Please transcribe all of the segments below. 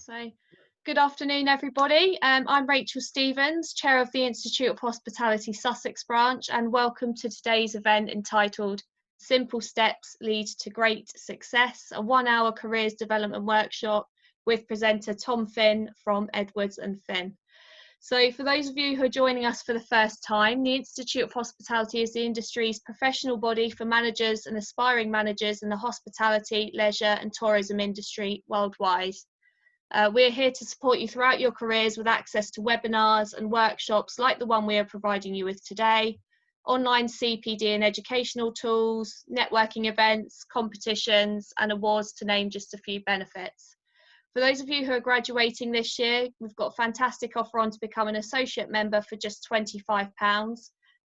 So, good afternoon, everybody. I'm Rachel Stevens, Chair of the Institute of Hospitality Sussex branch, and welcome to today's event entitled Simple Steps Lead to Great Success, a 1-hour careers development workshop with presenter Tom Finn from Edwards and Finn. So for those of you who are joining us for the first time, the Institute of Hospitality is the industry's professional body for managers and aspiring managers in the hospitality, leisure and tourism industry worldwide. We're here to support you throughout your careers with access to webinars and workshops like the one we are providing you with today, online CPD and educational tools, networking events, competitions and awards, to name just a few benefits. For those of you who are graduating this year, we've got a fantastic offer on to become an associate member for just £25.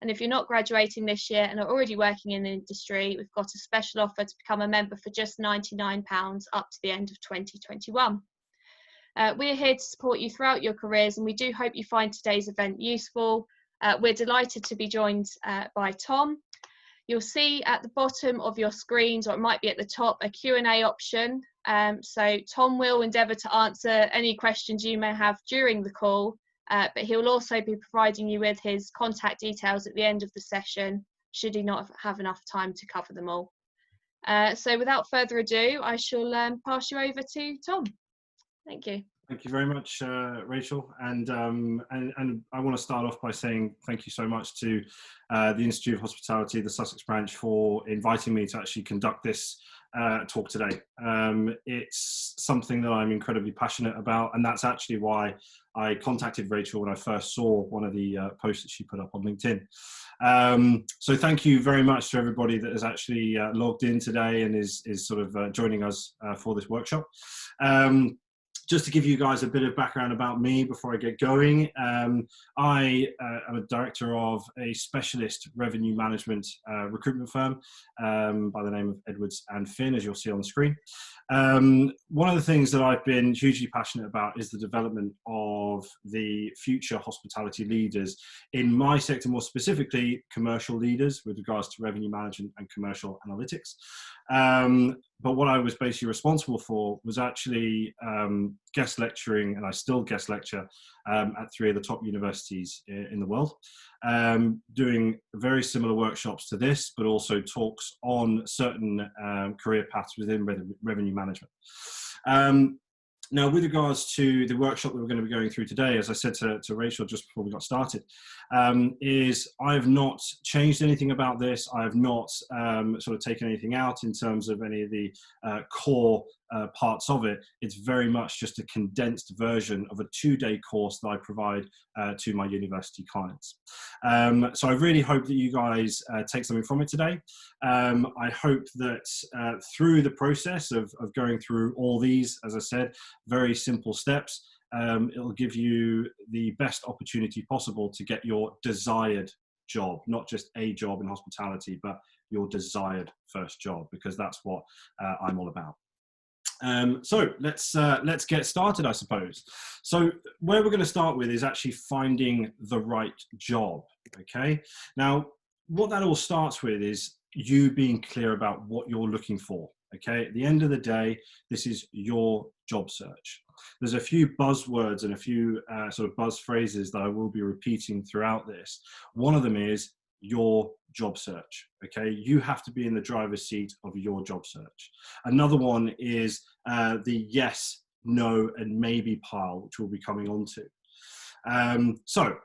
And if you're not graduating this year and are already working in the industry, we've got a special offer to become a member for just £99 up to the end of 2021. We're here to support you throughout your careers, and we do hope you find today's event useful. We're delighted to be joined by Tom. You'll see at the bottom of your screens, or it might be at the top, a Q&A option. So Tom will endeavour to answer any questions you may have during the call, but he'll also be providing you with his contact details at the end of the session, should he not have enough time to cover them all. So without further ado, I shall pass you over to Tom. Thank you. Thank you very much, Rachel. And I want to start off by saying thank you so much to the Institute of Hospitality, the Sussex branch, for inviting me to actually conduct this talk today. It's something that I'm incredibly passionate about, and that's actually why I contacted Rachel when I first saw one of the posts that she put up on LinkedIn. So thank you very much to everybody that has actually logged in today and is sort of joining us for this workshop. Just to give you guys a bit of background about me before I get going, I am a director of a specialist revenue management recruitment firm by the name of Edwards and Finn, as you'll see on the screen. One of the things that I've been hugely passionate about is the development of the future hospitality leaders in my sector, more specifically commercial leaders with regards to revenue management and commercial analytics. But what I was basically responsible for was actually guest lecturing, and I still guest lecture at 3 of the top universities in the world, doing very similar workshops to this, but also talks on certain career paths within revenue management. Now, with regards to the workshop that we're going to be going through today, as I said to Rachel just before we got started, is I have not changed anything about this. I have not sort of taken anything out in terms of any of the core parts of it. It's very much just a condensed version of a 2-day course that I provide to my university clients. So I really hope that you guys take something from it today. I hope that through the process of going through all these, as I said, very simple steps, it'll give you the best opportunity possible to get your desired job, not just a job in hospitality, but your desired first job, because that's what I'm all about. So let's get started, I suppose. So where we're going to start with is actually finding the right job. Okay. Now, what that all starts with is you being clear about what you're looking for. Okay. At the end of the day, this is your job search. There's a few buzzwords and a few sort of buzz phrases that I will be repeating throughout this. One of them is your job search. Okay, you have to be in the driver's seat of your job search. Another one is the yes, no, and maybe pile, which we'll be coming on to. So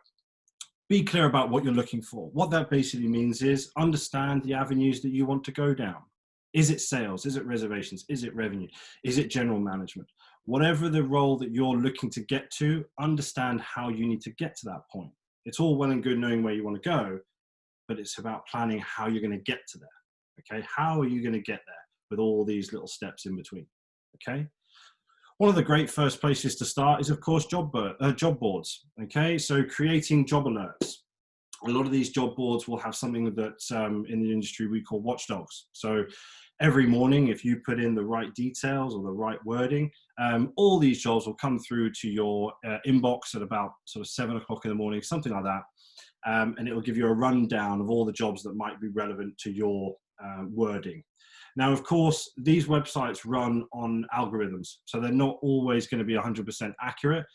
be clear about what you're looking for. What that basically means is understand the avenues that you want to go down. Is it sales? Is it reservations? Is it revenue? Is it general management? Whatever the role that you're looking to get to, understand how you need to get to that point. It's all well and good knowing where you want to go, but it's about planning how you're going to get to there. Okay, how are you going to get there with all these little steps in between? Okay, one of the great first places to start is, of course, job boards. Okay, so creating job alerts. A lot of these job boards will have something that in the industry we call watchdogs. So every morning, if you put in the right details or the right wording, all these jobs will come through to your inbox at about sort of 7 o'clock in the morning, something like that. And it will give you a rundown of all the jobs that might be relevant to your wording. Now, of course, these websites run on algorithms, so they're not always going to be 100% accurate.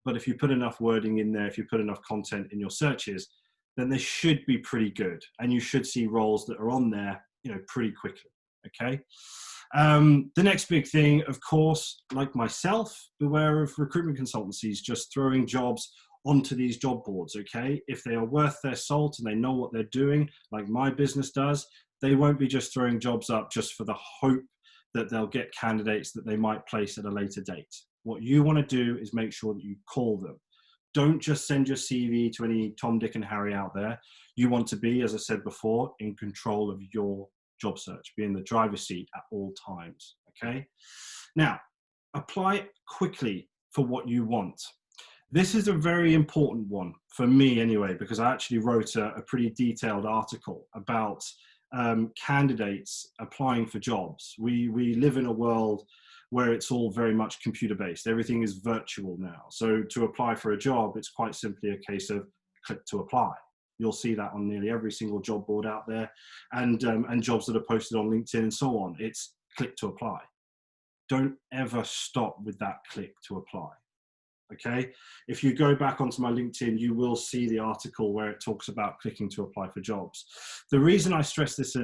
But if you put enough wording in there, if you put enough content in your searches, then they should be pretty good. And you should see roles that are on there, pretty quickly, okay? The next big thing, of course, like myself, beware of recruitment consultancies just throwing jobs onto these job boards, okay? If they are worth their salt and they know what they're doing, like my business does, they won't be just throwing jobs up just for the hope that they'll get candidates that they might place at a later date. What you want to do is make sure that you call them. Don't just send your CV to any Tom, Dick, and Harry out there. You want to be, as I said before, in control of your job search, be in the driver's seat at all times, okay? Now, apply quickly for what you want. This is a very important one for me anyway, because I actually wrote a pretty detailed article about candidates applying for jobs. We live in a world where it's all very much computer-based. Everything is virtual now. So to apply for a job, it's quite simply a case of click to apply. You'll see that on nearly every single job board out there, and jobs that are posted on LinkedIn and so on. It's click to apply. Don't ever stop with that click to apply. Okay, if you go back onto my LinkedIn, you will see the article where it talks about clicking to apply for jobs. The reason I stress this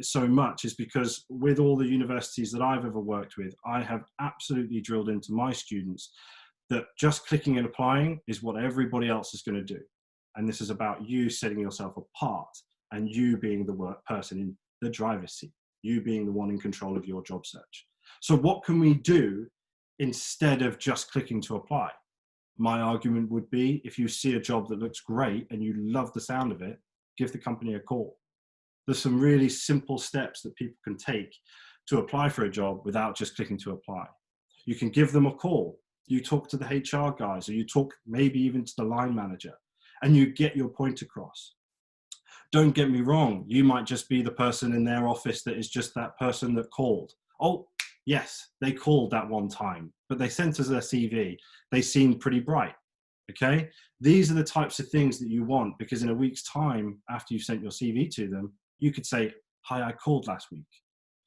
so much is because with all the universities that I've ever worked with, I have absolutely drilled into my students that just clicking and applying is what everybody else is going to do. And this is about you setting yourself apart and you being the person in the driver's seat, you being the one in control of your job search. So what can we do instead of just clicking to apply? My argument would be, if you see a job that looks great and you love the sound of it, give the company a call. There's some really simple steps that people can take to apply for a job without just clicking to apply. You can give them a call. You talk to the HR guys, or you talk maybe even to the line manager, and you get your point across. Don't get me wrong. You might just be the person in their office that is just that person that called. Oh, yes, they called that one time, but they sent us their CV. They seemed pretty bright, okay? These are the types of things that you want, because in a week's time, after you've sent your CV to them, you could say, hi, I called last week.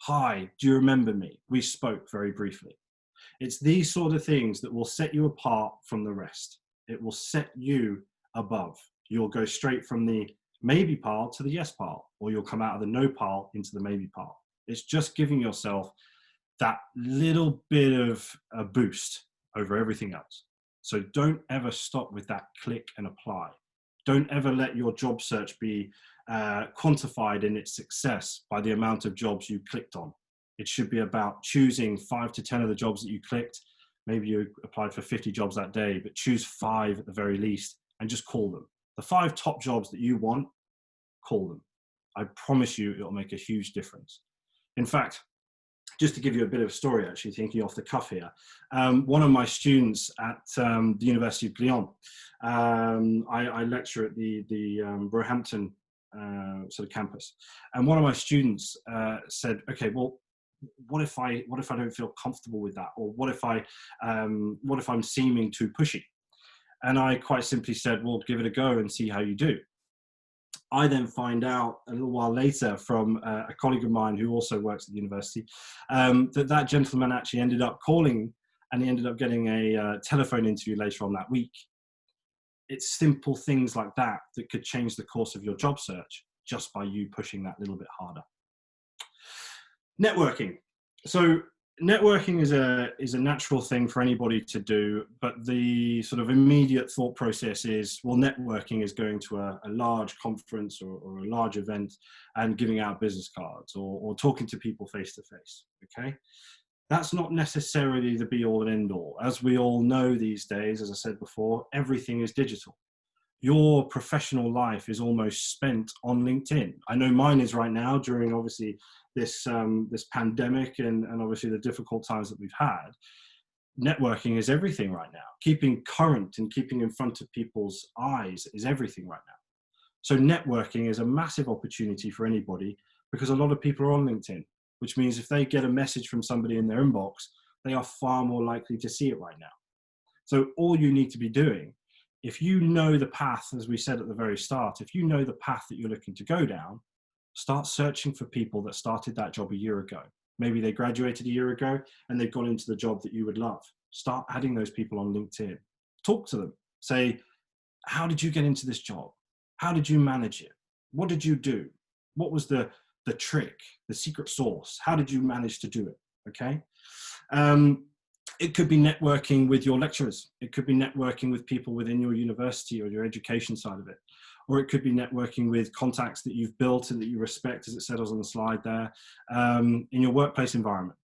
Hi, do you remember me? We spoke very briefly. It's these sort of things that will set you apart from the rest. It will set you above. You'll go straight from the maybe pile to the yes pile, or you'll come out of the no pile into the maybe pile. It's just giving yourself that little bit of a boost over everything else. So don't ever stop with that click and apply. Don't ever let your job search be quantified in its success by the amount of jobs you clicked on. It should be about choosing 5 to 10 of the jobs that you clicked. Maybe you applied for 50 jobs that day, but choose 5 at the very least and just call them. The 5 top jobs that you want, call them. I promise you it'll make a huge difference. In fact, just to give you a bit of a story, actually, thinking off the cuff here, one of my students at the University of Lyon, I lecture at the Roehampton sort of campus, and one of my students said, okay, well, what if I don't feel comfortable with that, or what if I'm seeming too pushy? And I quite simply said, well, give it a go and see how you do. I then find out a little while later from a colleague of mine who also works at the university that gentleman actually ended up calling, and he ended up getting a telephone interview later on that week. It's simple things like that that could change the course of your job search just by you pushing that little bit harder. Networking. So networking is a natural thing for anybody to do, but the sort of immediate thought process is, well, networking is going to a large conference or a large event and giving out business cards or talking to people face to face, okay? That's not necessarily the be all and end all. As we all know these days, as I said before, everything is digital. Your professional life is almost spent on LinkedIn. I know mine is right now during obviously this pandemic and obviously the difficult times that we've had. Networking is everything right now. Keeping current and keeping in front of people's eyes is everything right now. So networking is a massive opportunity for anybody, because a lot of people are on LinkedIn, which means if they get a message from somebody in their inbox, they are far more likely to see it right now. So all you need to be doing, if you know the path, as we said at the very start, if you know the path that you're looking to go down, start searching for people that started that job a year ago. Maybe they graduated a year ago and they've gone into the job that you would love. Start adding those people on LinkedIn. Talk to them. Say, how did you get into this job? How did you manage it? What did you do? What was the trick, the secret sauce? How did you manage to do it? Okay. It could be networking with your lecturers. It could be networking with people within your university or your education side of it. Or it could be networking with contacts that you've built and that you respect, as it said on the slide there, in your workplace environment.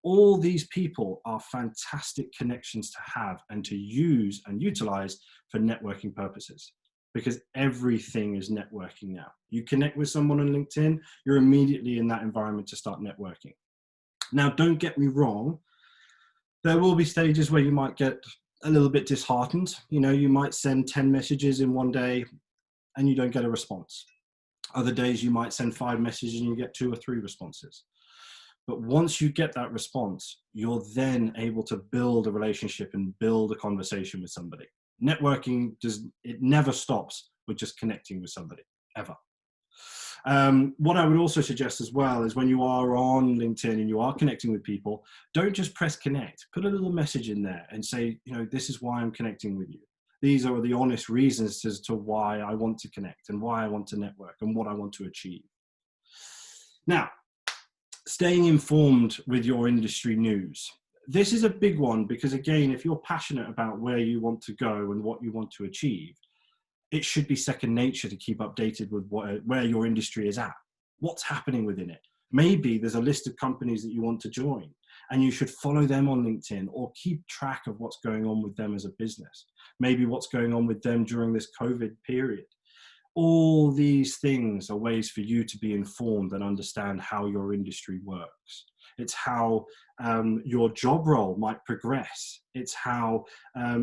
All these people are fantastic connections to have and to use and utilize for networking purposes, because everything is networking now. You connect with someone on LinkedIn, you're immediately in that environment to start networking. Now, don't get me wrong. There will be stages where you might get a little bit disheartened. You know, you might send 10 messages in one day and you don't get a response. Other days you might send 5 messages and you get 2 or 3 responses. But once you get that response, you're then able to build a relationship and build a conversation with somebody. Networking it never stops with just connecting with somebody, ever. What I would also suggest as well is when you are on LinkedIn and you are connecting with people, don't just press connect. Put a little message in there and say, you know, this is why I'm connecting with you. These are the honest reasons as to why I want to connect and why I want to network and what I want to achieve. Now, staying informed with your industry news. This is a big one because, again, if you're passionate about where you want to go and what you want to achieve, it should be second nature to keep updated with where your industry is at. What's happening within it? Maybe there's a list of companies that you want to join and you should follow them on LinkedIn or keep track of what's going on with them as a business. Maybe what's going on with them during this COVID period. All these things are ways for you to be informed and understand how your industry works. It's how your job role might progress. It's how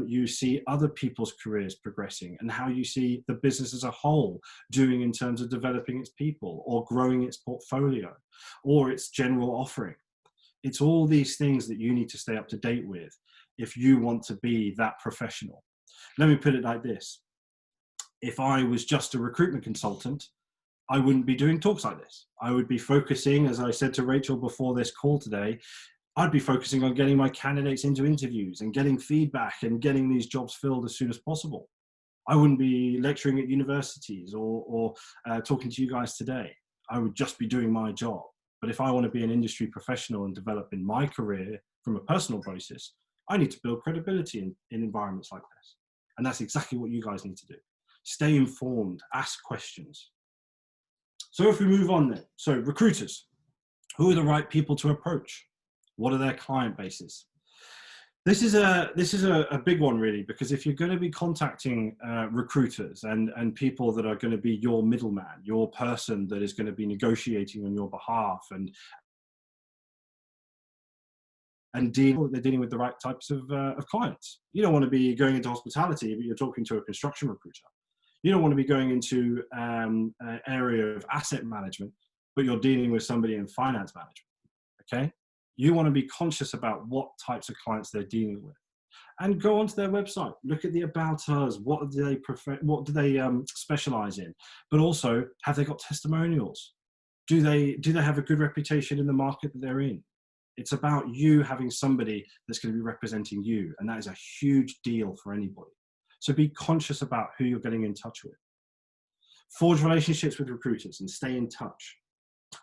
you see other people's careers progressing and how you see the business as a whole doing in terms of developing its people or growing its portfolio or its general offering. It's all these things that you need to stay up to date with if you want to be that professional. Let me put it like this. If I was just a recruitment consultant, I wouldn't be doing talks like this. I would be focusing, as I said to Rachel before this call today, I'd be focusing on getting my candidates into interviews and getting feedback and getting these jobs filled as soon as possible. I wouldn't be lecturing at universities or talking to you guys today. I would just be doing my job. But if I want to be an industry professional and develop in my career from a personal basis, I need to build credibility in environments like this. And that's exactly what you guys need to do. Stay informed, ask questions. So if we move on then, so recruiters, who are the right people to approach? What are their client bases? This is a big one really, because if you're going to be contacting recruiters and people that are going to be your middleman, your person that is going to be negotiating on your behalf and they're dealing with the right types of clients. You don't want to be going into hospitality, but you're talking to a construction recruiter. You don't want to be going into an area of asset management, but you're dealing with somebody in finance management, okay? You want to be conscious about what types of clients they're dealing with. And go onto their website, look at the About Us, what do they prefer, what do they specialize in? But also, have they got testimonials? Do they have a good reputation in the market that they're in? It's about you having somebody that's going to be representing you, and that is a huge deal for anybody. So be conscious about who you're getting in touch with. Forge relationships with recruiters and stay in touch.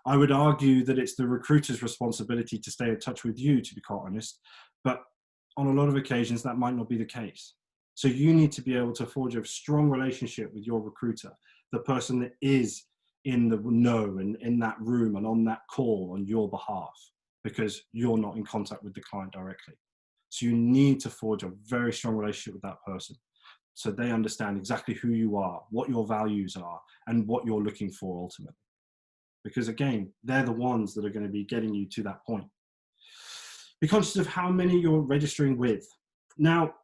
I would argue that it's the recruiter's responsibility to stay in touch with you, to be quite honest, but on a lot of occasions that might not be the case. So you need to be able to forge a strong relationship with your recruiter, the person that is in the know and in that room and on that call on your behalf, because you're not in contact with the client directly. So you need to forge a very strong relationship with that person, so they understand exactly who you are, what your values are, and what you're looking for ultimately. Because again, they're the ones that are going to be getting you to that point. Be conscious of how many you're registering with. Now,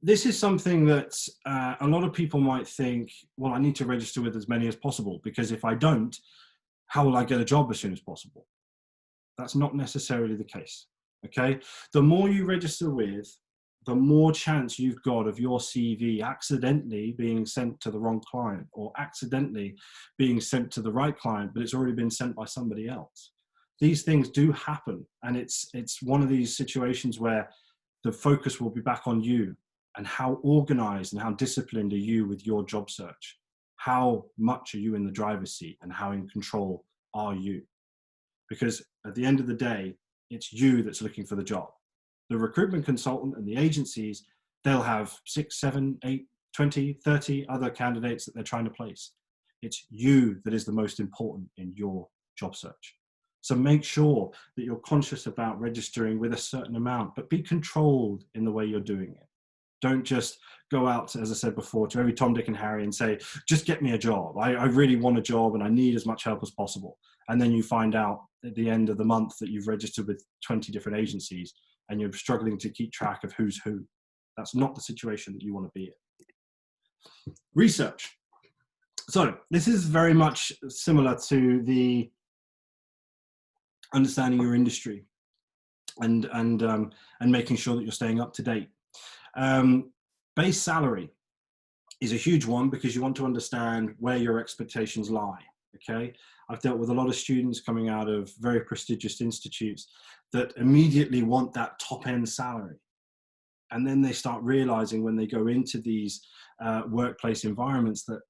this is something that a lot of people might think, well, I need to register with as many as possible, because if I don't, how will I get a job as soon as possible? That's not necessarily the case, okay? The more you register with, the more chance you've got of your CV accidentally being sent to the wrong client or accidentally being sent to the right client, but it's already been sent by somebody else. These things do happen, and it's one of these situations where the focus will be back on you and how organized and how disciplined are you with your job search. How much are you in the driver's seat, and how in control are you? Because at the end of the day, it's you that's looking for the job. The recruitment consultant and the agencies, they'll have 6, 7, 8, 20, 30 other candidates that they're trying to place. It's you that is the most important in your job search. So make sure that you're conscious about registering with a certain amount, but be controlled in the way you're doing it. Don't just go out, as I said before, to every Tom, Dick and Harry and say, just get me a job. I really want a job and I need as much help as possible. And then you find out at the end of the month that you've registered with 20 different agencies and you're struggling to keep track of who's who. That's not the situation that you want to be in. Research. So this is very much similar to the understanding your industry and making sure that you're staying up to date. Base salary is a huge one because you want to understand where your expectations lie. Okay, I've dealt with a lot of students coming out of very prestigious institutes that immediately want that top end salary, and then they start realizing when they go into these workplace environments that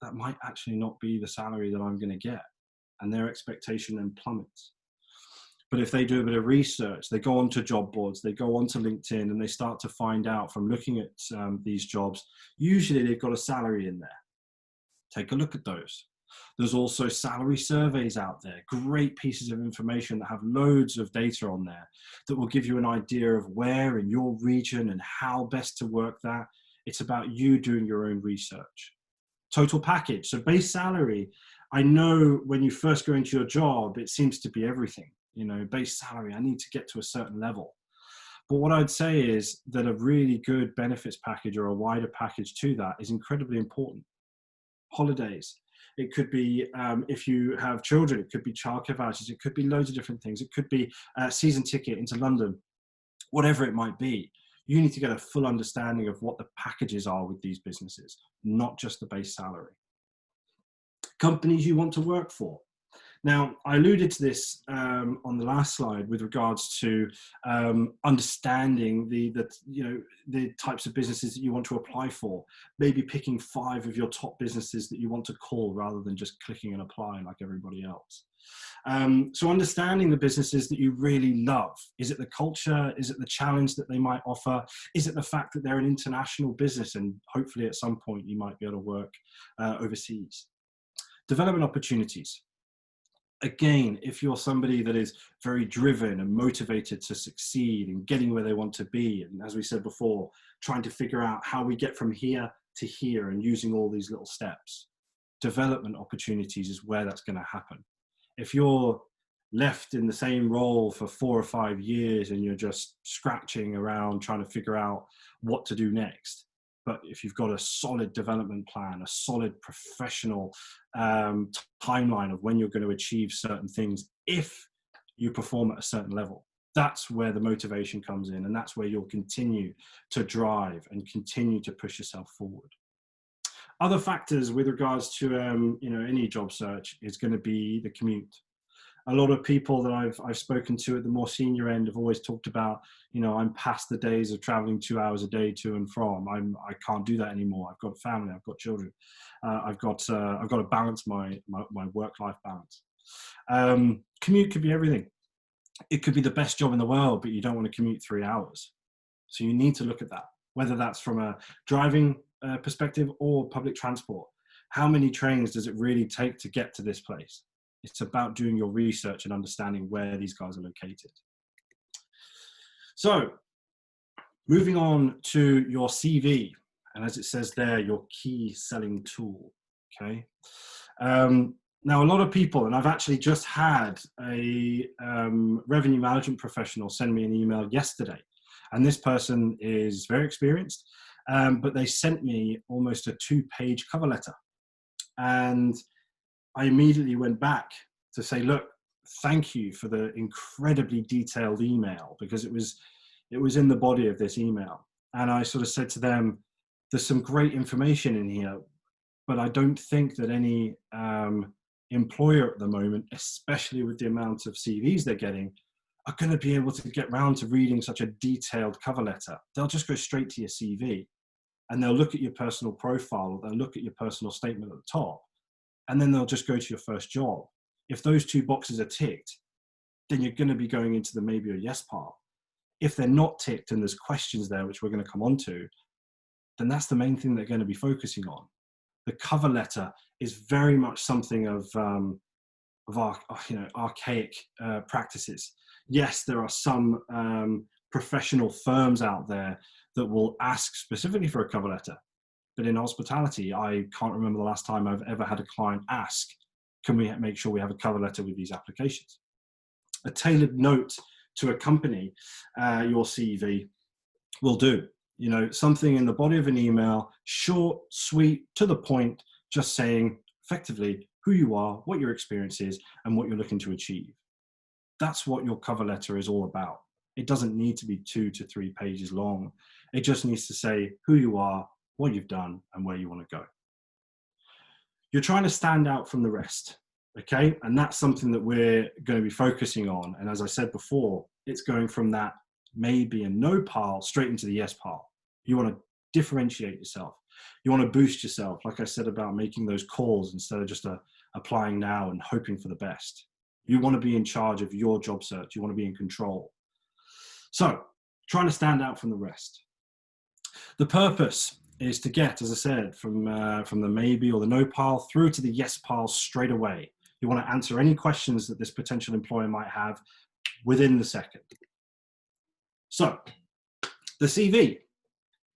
that might actually not be the salary that I'm going to get, and their expectation then plummets. But if they do a bit of research, they go onto job boards, they go onto LinkedIn, and they start to find out from looking at these jobs, usually they've got a salary in there. Take a look at those. There's also salary surveys out there, great pieces of information that have loads of data on there that will give you an idea of where in your region and how best to work that. It's about you doing your own research. Total package, so base salary. I know when you first go into your job, it seems to be everything. You know, base salary, I need to get to a certain level. But what I'd say is that a really good benefits package or a wider package to that is incredibly important. Holidays. It could be, if you have children, it could be childcare vouchers. It could be loads of different things. It could be a season ticket into London, whatever it might be. You need to get a full understanding of what the packages are with these businesses, not just the base salary. Companies you want to work for. Now, I alluded to this on the last slide with regards to understanding the types of businesses that you want to apply for. Maybe picking 5 of your top businesses that you want to call rather than just clicking and applying like everybody else. So understanding the businesses that you really love. Is it the culture? Is it the challenge that they might offer? Is it the fact that they're an international business and hopefully at some point you might be able to work overseas? Development opportunities. Again, if you're somebody that is very driven and motivated to succeed and getting where they want to be, and as we said before, trying to figure out how we get from here to here and using all these little steps, development opportunities is where that's going to happen. If you're left in the same role for 4 or 5 years and you're just scratching around trying to figure out what to do next, but if you've got a solid development plan, a solid professional timeline of when you're going to achieve certain things, if you perform at a certain level, that's where the motivation comes in, and that's where you'll continue to drive and continue to push yourself forward. Other factors with regards to any job search is going to be the commute. A lot of people that I've spoken to at the more senior end have always talked about, I'm past the days of traveling 2 hours a day to and from. I can't do that anymore. I've got a family. I've got children. I've got to balance my work-life balance. Commute could be everything. It could be the best job in the world, but you don't want to commute 3 hours. So you need to look at that, whether that's from a driving perspective or public transport. How many trains does it really take to get to this place? It's about doing your research and understanding where these guys are located. So moving on to your CV, and as it says there, your key selling tool, okay? Now, a lot of people, and I've actually just had a revenue management professional send me an email yesterday, and this person is very experienced, but they sent me almost a 2-page cover letter. And I immediately went back to say, look, thank you for the incredibly detailed email, because it was in the body of this email. And I sort of said to them, there's some great information in here, but I don't think that any employer at the moment, especially with the amount of CVs they're getting, are going to be able to get round to reading such a detailed cover letter. They'll just go straight to your CV and they'll look at your personal profile, or they'll look at your personal statement at the top, and then they'll just go to your first job. If those two boxes are ticked, then you're going to be going into the maybe or yes part. If they're not ticked and there's questions there, which we're going to come on to, then that's the main thing they're going to be focusing on. The cover letter is very much something of our, archaic practices. Yes, there are some professional firms out there that will ask specifically for a cover letter, but in hospitality, I can't remember the last time I've ever had a client ask, can we make sure we have a cover letter with these applications? A tailored note to accompany your CV will do. Something in the body of an email, short, sweet, to the point, just saying effectively who you are, what your experience is, and what you're looking to achieve. That's what your cover letter is all about. It doesn't need to be 2 to 3 pages long. It just needs to say who you are, what you've done, and where you want to go. You're trying to stand out from the rest, okay? And that's something that we're going to be focusing on. And as I said before, it's going from that maybe and no pile straight into the yes pile. You want to differentiate yourself. You want to boost yourself, like I said about making those calls instead of just applying now and hoping for the best. You want to be in charge of your job search. You want to be in control. So, trying to stand out from the rest. The purpose is to get, as I said, from the maybe or the no pile through to the yes pile straight away. You want to answer any questions that this potential employer might have within the second. So, the CV,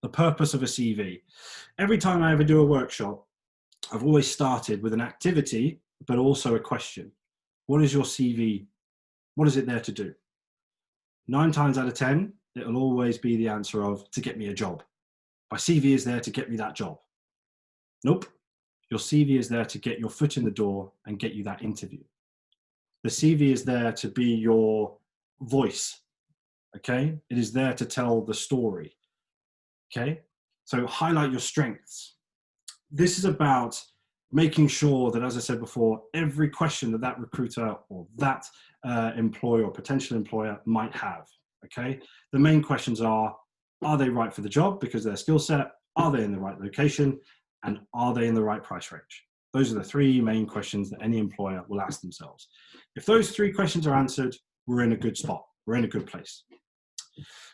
the purpose of a CV. Every time I ever do a workshop, I've always started with an activity, but also a question. What is your CV? What is it there to do? 9 times out of 10, it'll always be the answer of, to get me a job. My CV is there to get me that job. Nope. Your CV is there to get your foot in the door and get you that interview. The CV is there to be your voice. Okay? It is there to tell the story. Okay? So highlight your strengths. This is about making sure that, as I said before, every question that recruiter or that employer or potential employer might have. Okay? The main questions are they right for the job because of their skill set? Are they in the right location? And are they in the right price range? Those are the 3 main questions that any employer will ask themselves. If those 3 questions are answered, we're in a good spot. We're in a good place.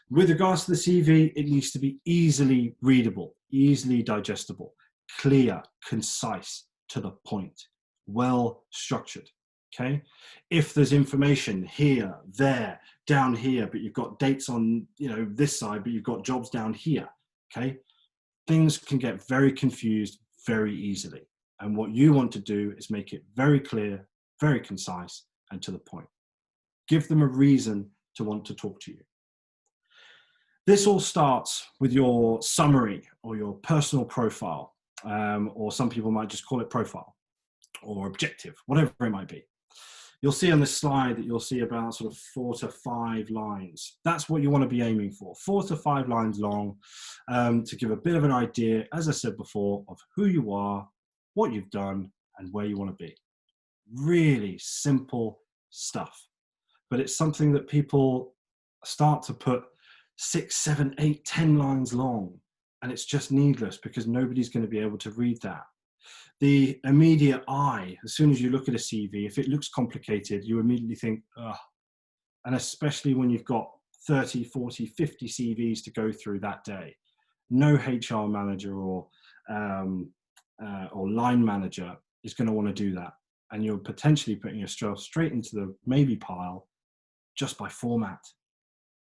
With regards to the CV, it needs to be easily readable, easily digestible, clear, concise, to the point, well structured. Okay. If there's information here, there, down here, but you've got dates on, this side, but you've got jobs down here. Okay. Things can get very confused very easily. And what you want to do is make it very clear, very concise, and to the point. Give them a reason to want to talk to you. This all starts with your summary or your personal profile, or some people might just call it profile or objective, whatever it might be. You'll see on this slide that you'll see about sort of 4 to 5 lines. That's what you want to be aiming for, 4 to 5 lines long, to give a bit of an idea, as I said before, of who you are, what you've done, and where you want to be. Really simple stuff, but it's something that people start to put 6, 7, 8, 10 lines long, and it's just needless because nobody's going to be able to read that. The immediate eye, as soon as you look at a CV, if it looks complicated, you immediately think, ugh. And especially when you've got 30, 40, 50 CVs to go through that day. No HR manager or line manager is going to want to do that. And you're potentially putting yourself straight into the maybe pile just by format.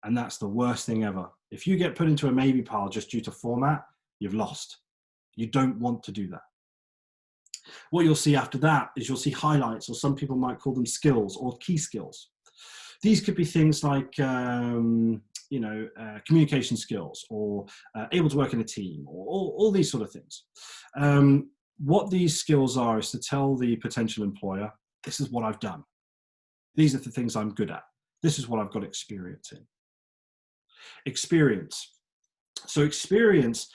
And that's the worst thing ever. If you get put into a maybe pile just due to format, you've lost. You don't want to do that. What you'll see after that is you'll see highlights, or some people might call them skills or key skills. These could be things like, communication skills, or able to work in a team, or all these sort of things. What these skills are is to tell the potential employer, this is what I've done. These are the things I'm good at. This is what I've got experience in. Experience. So experience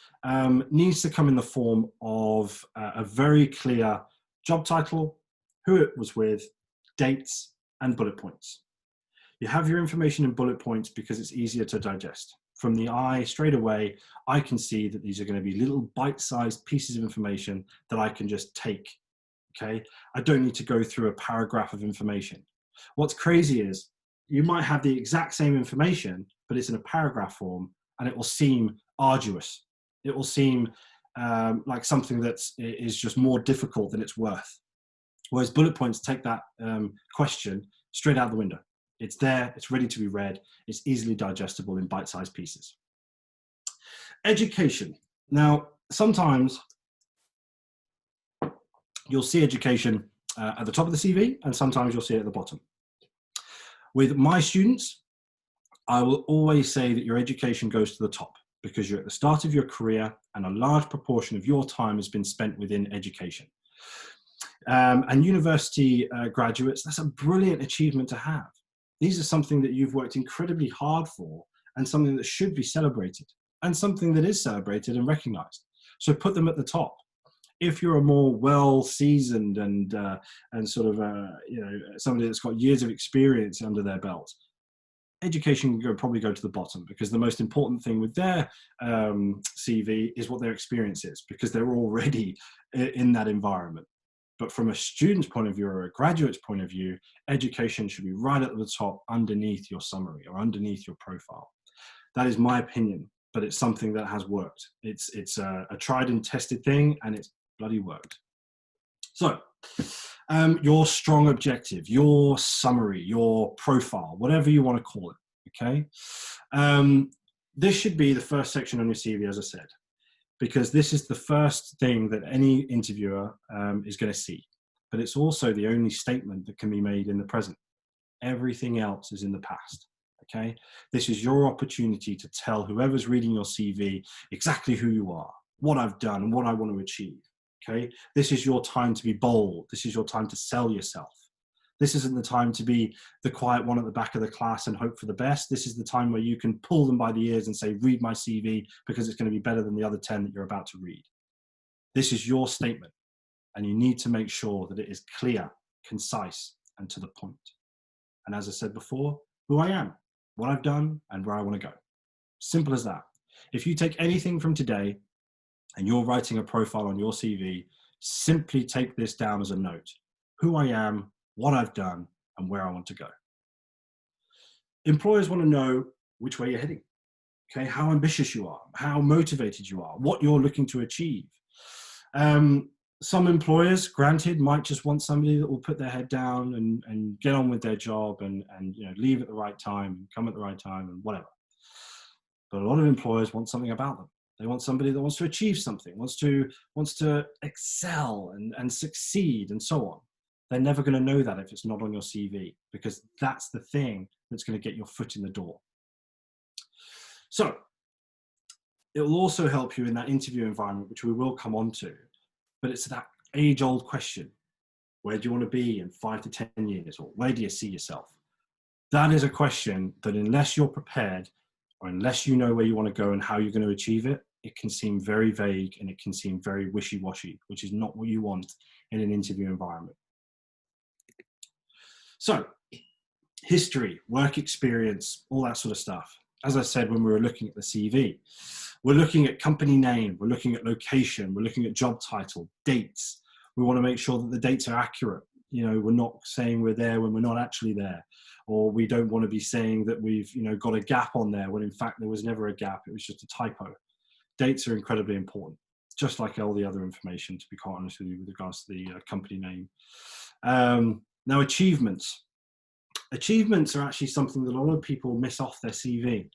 needs to come in the form of a very clear job title, who it was with, dates, and bullet points. You have your information in bullet points because it's easier to digest. From the eye, straight away, I can see that these are going to be little bite-sized pieces of information that I can just take, okay? I don't need to go through a paragraph of information. What's crazy is you might have the exact same information, but it's in a paragraph form, and it will seem arduous. It will seem like something that is just more difficult than it's worth. Whereas bullet points take that question straight out the window. It's there, it's ready to be read, it's easily digestible in bite-sized pieces. Education. Now, sometimes you'll see education at the top of the CV, and sometimes you'll see it at the bottom. With my students, I will always say that your education goes to the top because you're at the start of your career and a large proportion of your time has been spent within education. And university graduates, that's a brilliant achievement to have. These are something that you've worked incredibly hard for and something that should be celebrated and something that is celebrated and recognized. So put them at the top. If you're a more well-seasoned and sort of somebody that's got years of experience under their belt, education can probably go to the bottom because the most important thing with their CV is what their experience is because they're already in that environment. But from a student's point of view or a graduate's point of view, education should be right at the top underneath your summary or underneath your profile. That is my opinion, but it's something that has worked. It's a tried and tested thing, and it's bloody worked. So your strong objective, your summary, your profile, whatever you want to call it, okay? This should be the first section on your CV, as I said, because this is the first thing that any interviewer is going to see. But it's also the only statement that can be made in the present. Everything else is in the past, okay? This is your opportunity to tell whoever's reading your CV exactly who you are, what I've done, and what I want to achieve, okay? This is your time to be bold. This is your time to sell yourself. This isn't the time to be the quiet one at the back of the class and hope for the best. This is the time where you can pull them by the ears and say, read my CV because it's going to be better than the other 10 that you're about to read. This is your statement, and you need to make sure that it is clear, concise, and to the point. And as I said before, who I am, what I've done, and where I want to go. Simple as that. If you take anything from today and you're writing a profile on your CV, simply take this down as a note. Who I am, what I've done, and where I want to go. Employers want to know which way you're heading, okay? How ambitious you are, how motivated you are, what you're looking to achieve. Some employers, granted, might just want somebody that will put their head down and get on with their job and leave at the right time, come at the right time, and whatever. But a lot of employers want something about them. They want somebody that wants to achieve something, wants to excel and succeed and so on. They're never going to know that if it's not on your CV, because that's the thing that's going to get your foot in the door. So it will also help you in that interview environment, which we will come on to, but it's that age-old question. Where do you want to be in 5 to 10 years? Or where do you see yourself? That is a question that unless you're prepared or unless you know where you want to go and how you're going to achieve it, it can seem very vague and it can seem very wishy-washy, which is not what you want in an interview environment. So, history, work experience, all that sort of stuff. As I said, when we were looking at the CV, we're looking at company name, we're looking at location, we're looking at job title, dates. We want to make sure that the dates are accurate. We're not saying we're there when we're not actually there. Or we don't want to be saying that we've, got a gap on there when in fact there was never a gap. It was just a typo. Dates are incredibly important, just like all the other information, to be quite honest with you, with regards to the company name. Now, achievements. Achievements are actually something that a lot of people miss off their CV.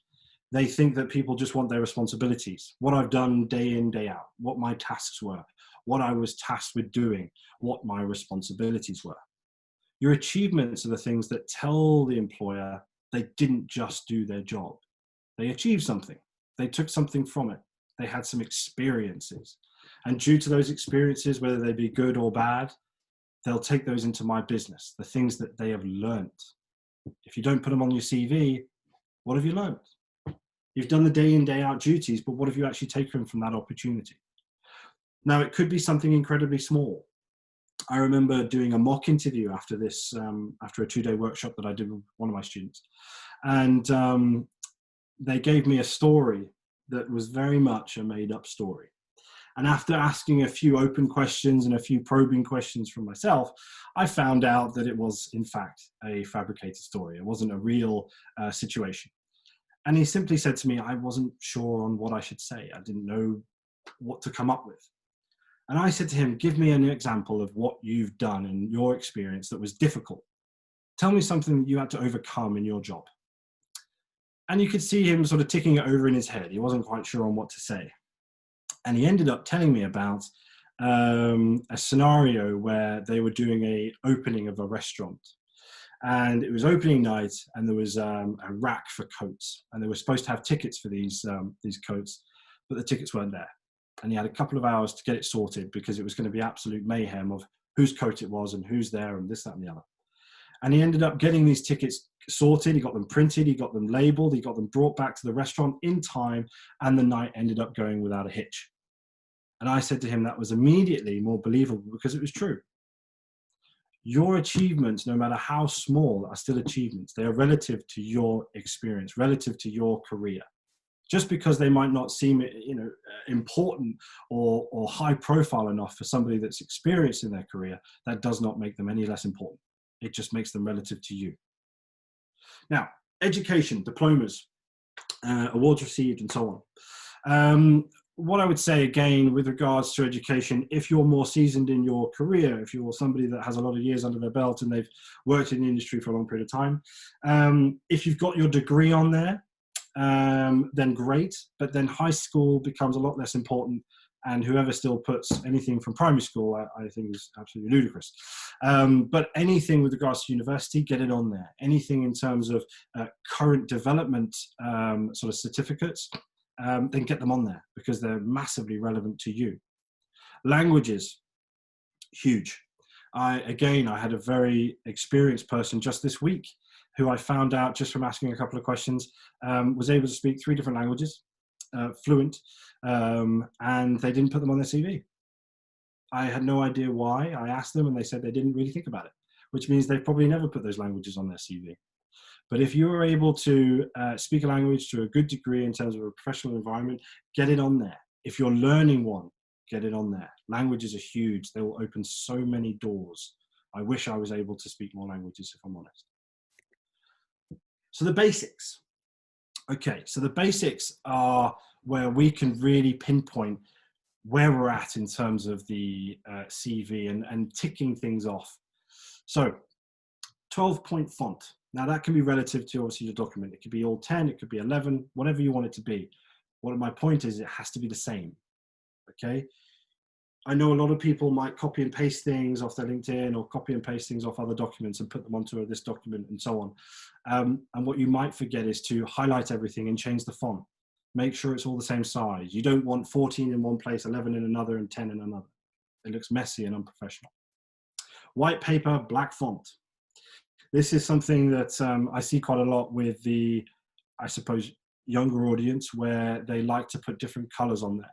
They think that people just want their responsibilities, what I've done day in, day out, what my tasks were, what I was tasked with doing, what my responsibilities were. Your achievements are the things that tell the employer they didn't just do their job. They achieved something. They took something from it. They had some experiences. And due to those experiences, whether they be good or bad, they'll take those into my business, the things that they have learned. If you don't put them on your CV, what have you learned? You've done the day in, day out duties, but what have you actually taken from that opportunity? Now, it could be something incredibly small. I remember doing a mock interview after this, after a 2-day workshop that I did with one of my students. And they gave me a story that was very much a made-up story. And after asking a few open questions and a few probing questions from myself, I found out that it was, in fact, a fabricated story. It wasn't a real situation. And he simply said to me, I wasn't sure on what I should say. I didn't know what to come up with. And I said to him, give me an example of what you've done in your experience that was difficult. Tell me something you had to overcome in your job. And you could see him sort of ticking it over in his head. He wasn't quite sure on what to say. And he ended up telling me about a scenario where they were doing an opening of a restaurant. And it was opening night, and there was a rack for coats. And they were supposed to have tickets for these coats, but the tickets weren't there. And he had a couple of hours to get it sorted because it was going to be absolute mayhem of whose coat it was and who's there and this, that, and the other. And he ended up getting these tickets sorted. He got them printed. He got them labeled. He got them brought back to the restaurant in time. And the night ended up going without a hitch. And I said to him that was immediately more believable because it was true. Your achievements, no matter how small, are still achievements. They are relative to your experience, relative to your career. Just because they might not seem, important or high profile enough for somebody that's experienced in their career, that does not make them any less important. It just makes them relative to you. Now, education, diplomas, awards received, and so on. What I would say again with regards to education, if you're more seasoned in your career, if you're somebody that has a lot of years under their belt and they've worked in the industry for a long period of time, if you've got your degree on there, then great, but then high school becomes a lot less important, and whoever still puts anything from primary school, I think is absolutely ludicrous. But anything with regards to university, get it on there. Anything in terms of current development sort of certificates, then get them on there because they're massively relevant to you. Languages, huge. I had a very experienced person just this week who I found out just from asking a couple of questions, was able to speak 3 different languages, fluent, and they didn't put them on their CV. I had no idea why. I asked them and they said they didn't really think about it, which means they've probably never put those languages on their CV. But if you are able to speak a language to a good degree in terms of a professional environment, get it on there. If you're learning one, get it on there. Languages are huge. They will open so many doors. I wish I was able to speak more languages, if I'm honest. So the basics. Okay, so the basics are where we can really pinpoint where we're at in terms of the CV and ticking things off. So 12-point font. Now that can be relative to obviously your document. It could be all 10, it could be 11, whatever you want it to be. What my point is, it has to be the same, okay? I know a lot of people might copy and paste things off their LinkedIn or copy and paste things off other documents and put them onto this document and so on. And what you might forget is to highlight everything and change the font. Make sure it's all the same size. You don't want 14 in one place, 11 in another, and 10 in another. It looks messy and unprofessional. White paper, black font. This is something that I see quite a lot with the, I suppose, younger audience where they like to put different colors on there.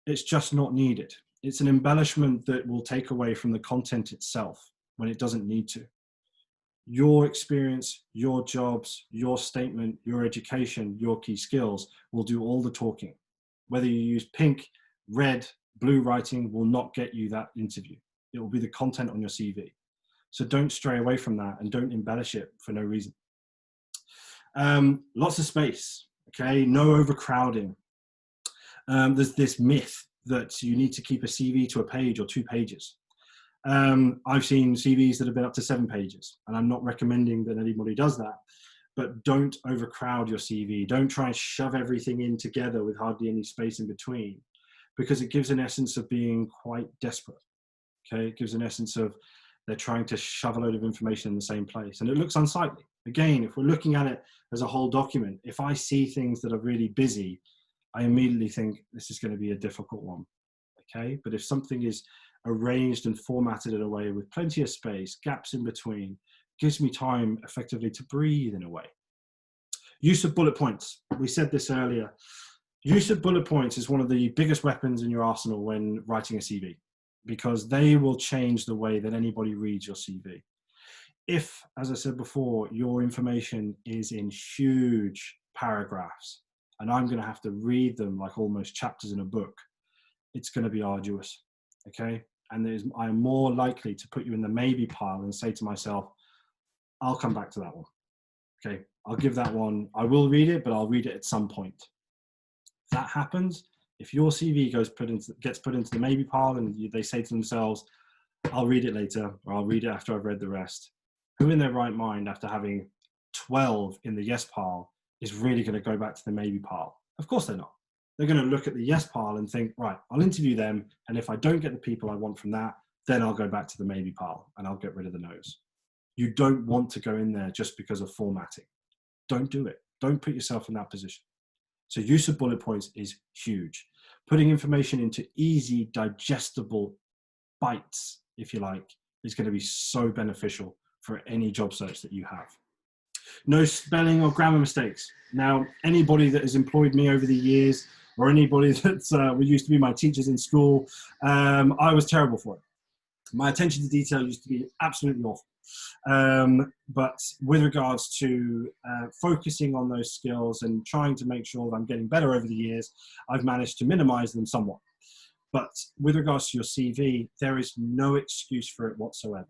It's just not needed. It's an embellishment that will take away from the content itself when it doesn't need to. Your experience, your jobs, your statement, your education, your key skills will do all the talking. Whether you use pink, red, blue writing will not get you that interview. It will be the content on your CV. So don't stray away from that and don't embellish it for no reason. Lots of space, okay? No overcrowding. There's this myth that you need to keep a CV to a page or 2 pages. I've seen CVs that have been up to 7 pages, and I'm not recommending that anybody does that, but don't overcrowd your CV. Don't try and shove everything in together with hardly any space in between, because it gives an essence of being quite desperate, okay? It gives an essence of they're trying to shove a load of information in the same place, and it looks unsightly. Again, if we're looking at it as a whole document, if I see things that are really busy, I immediately think this is going to be a difficult one, okay? But if something is arranged and formatted in a way with plenty of space, gaps in between, gives me time effectively to breathe in a way. Use of bullet points. We said this earlier. Use of bullet points is one of the biggest weapons in your arsenal when writing a CV. because they will change the way that anybody reads your CV. If, as I said before, your information is in huge paragraphs and I'm going to have to read them like almost chapters in a book, it's going to be arduous, okay? And I am more likely to put you in the maybe pile and say to myself, I'll come back to that one, okay? I'll give that one, I will read it, but I'll read it at some point. If that happens, if your CV gets put into the maybe pile and they say to themselves, I'll read it later, or I'll read it after I've read the rest, who in their right mind, after having 12 in the yes pile, is really going to go back to the maybe pile? Of course they're not. They're going to look at the yes pile and think, right, I'll interview them, and if I don't get the people I want from that, then I'll go back to the maybe pile and I'll get rid of the no's. You don't want to go in there just because of formatting. Don't do it. Don't put yourself in that position. So use of bullet points is huge. Putting information into easy, digestible bites, if you like, is going to be so beneficial for any job search that you have. No spelling or grammar mistakes. Now, anybody that has employed me over the years, or anybody that used to be my teachers in school, I was terrible for it. My attention to detail used to be absolutely awful. But with regards to focusing on those skills and trying to make sure that I'm getting better over the years, I've managed to minimize them somewhat. But with regards to your CV, there is no excuse for it whatsoever.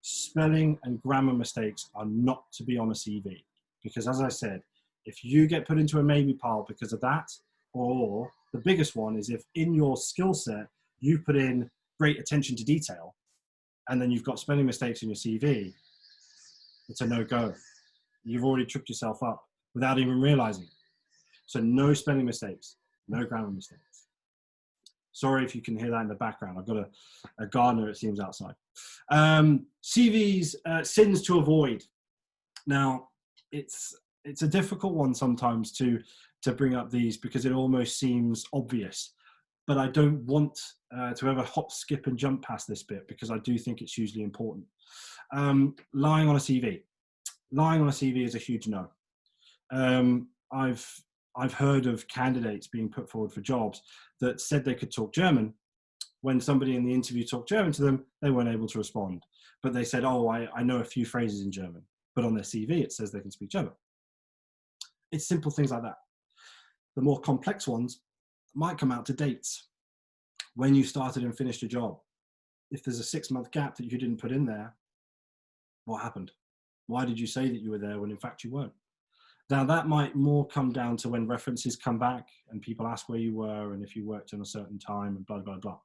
Spelling and grammar mistakes are not to be on a CV, because as I said, if you get put into a maybe pile because of that, or the biggest one is if in your skill set you put in great attention to detail and then you've got spelling mistakes in your CV, it's a no-go. You've already tripped yourself up without even realizing it. So no spelling mistakes, no grammar mistakes. Sorry if you can hear that in the background. I've got a gardener, it seems, outside. CVs, sins to avoid. Now, it's a difficult one sometimes to bring up these because it almost seems obvious. But I don't want to ever hop, skip and jump past this bit because I do think it's hugely important. Lying on a CV. Lying on a CV is a huge no. I've heard of candidates being put forward for jobs that said they could talk German. When somebody in the interview talked German to them, they weren't able to respond. But they said, oh, I know a few phrases in German. But on their CV, it says they can speak German. It's simple things like that. The more complex ones might come out to dates. When you started and finished a job. If there's a 6-month gap that you didn't put in there, what happened? Why did you say that you were there when in fact you weren't? Now that might more come down to when references come back and people ask where you were and if you worked in a certain time and blah, blah, blah.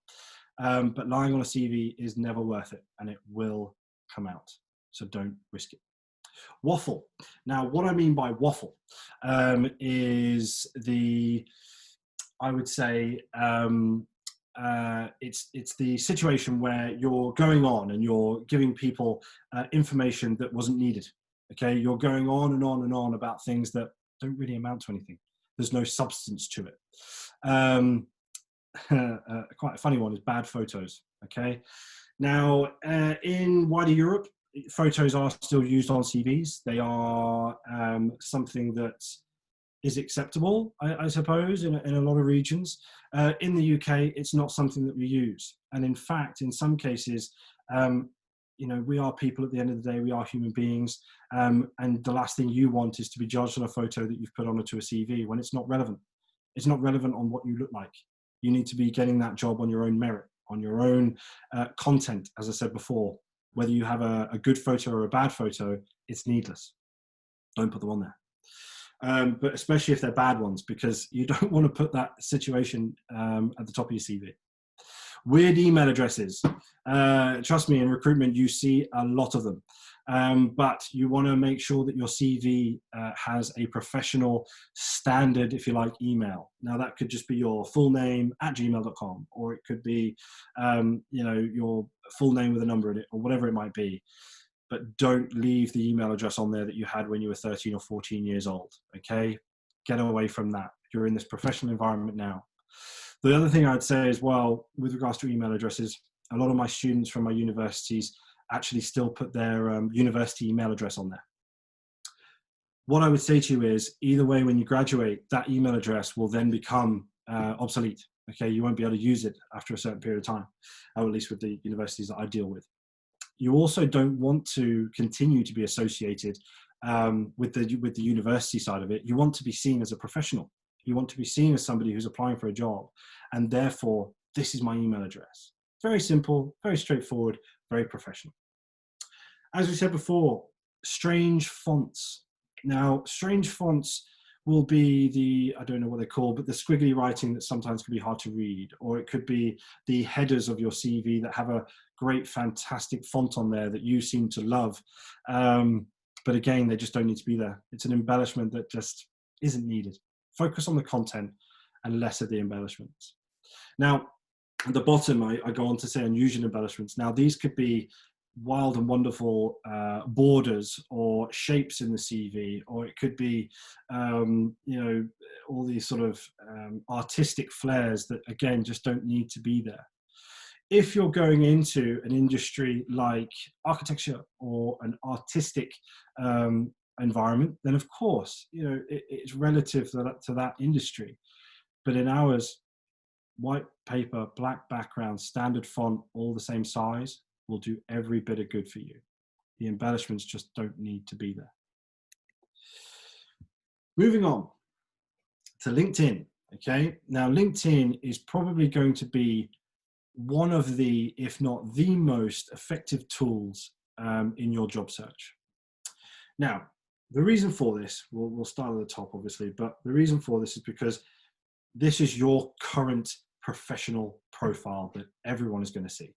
But lying on a CV is never worth it and it will come out. So don't risk it. Waffle. Now, what I mean by waffle is I would say, it's the situation where you're going on and you're giving people information that wasn't needed. Okay, you're going on and on and on about things that don't really amount to anything. There's no substance to it. Quite a funny one is bad photos. Okay, now in wider Europe, photos are still used on CVs. They are something that is acceptable, I suppose, in a lot of regions. In the UK, it's not something that we use. And in fact, in some cases, we are people at the end of the day, we are human beings. And the last thing you want is to be judged on a photo that you've put onto a CV when it's not relevant. It's not relevant on what you look like. You need to be getting that job on your own merit, on your own content, as I said before. Whether you have a good photo or a bad photo, it's needless. Don't put them on there. But especially if they're bad ones, because you don't want to put that situation at the top of your CV. Weird email addresses. Trust me, in recruitment, you see a lot of them. But you want to make sure that your CV has a professional standard, if you like, email. Now, that could just be your full name @gmail.com, or it could be, your full name with a number in it, or whatever it might be. But don't leave the email address on there that you had when you were 13 or 14 years old, okay? Get away from that. You're in this professional environment now. The other thing I'd say as well, with regards to email addresses, a lot of my students from my universities actually still put their university email address on there. What I would say to you is, either way, when you graduate, that email address will then become obsolete. Okay, you won't be able to use it after a certain period of time, or at least with the universities that I deal with. You also don't want to continue to be associated with the university side of it. You want to be seen as a professional. You want to be seen as somebody who's applying for a job, and therefore, this is my email address. Very simple, very straightforward, very professional. As we said before, strange fonts. Now, strange fonts will be the, I don't know what they're called, but the squiggly writing that sometimes can be hard to read, or it could be the headers of your CV that have a great, fantastic font on there that you seem to love. But again, they just don't need to be there. It's an embellishment that just isn't needed. Focus on the content and less of the embellishments. Now, at the bottom, I go on to say unusual embellishments. Now, these could be wild and wonderful borders or shapes in the CV, or it could be, you know, all these sort of artistic flares that, again, just don't need to be there. If you're going into an industry like architecture or an artistic environment, then of course, you know, it's relative to that industry. But in ours, white paper, black background, standard font, all the same size, will do every bit of good for you. The embellishments just don't need to be there. Moving on to LinkedIn. Okay, now LinkedIn is probably going to be one of the, if not the most effective tools in your job search. Now, the reason for this, we'll start at the top obviously, but the reason for this is because this is your current professional profile that everyone is going to see.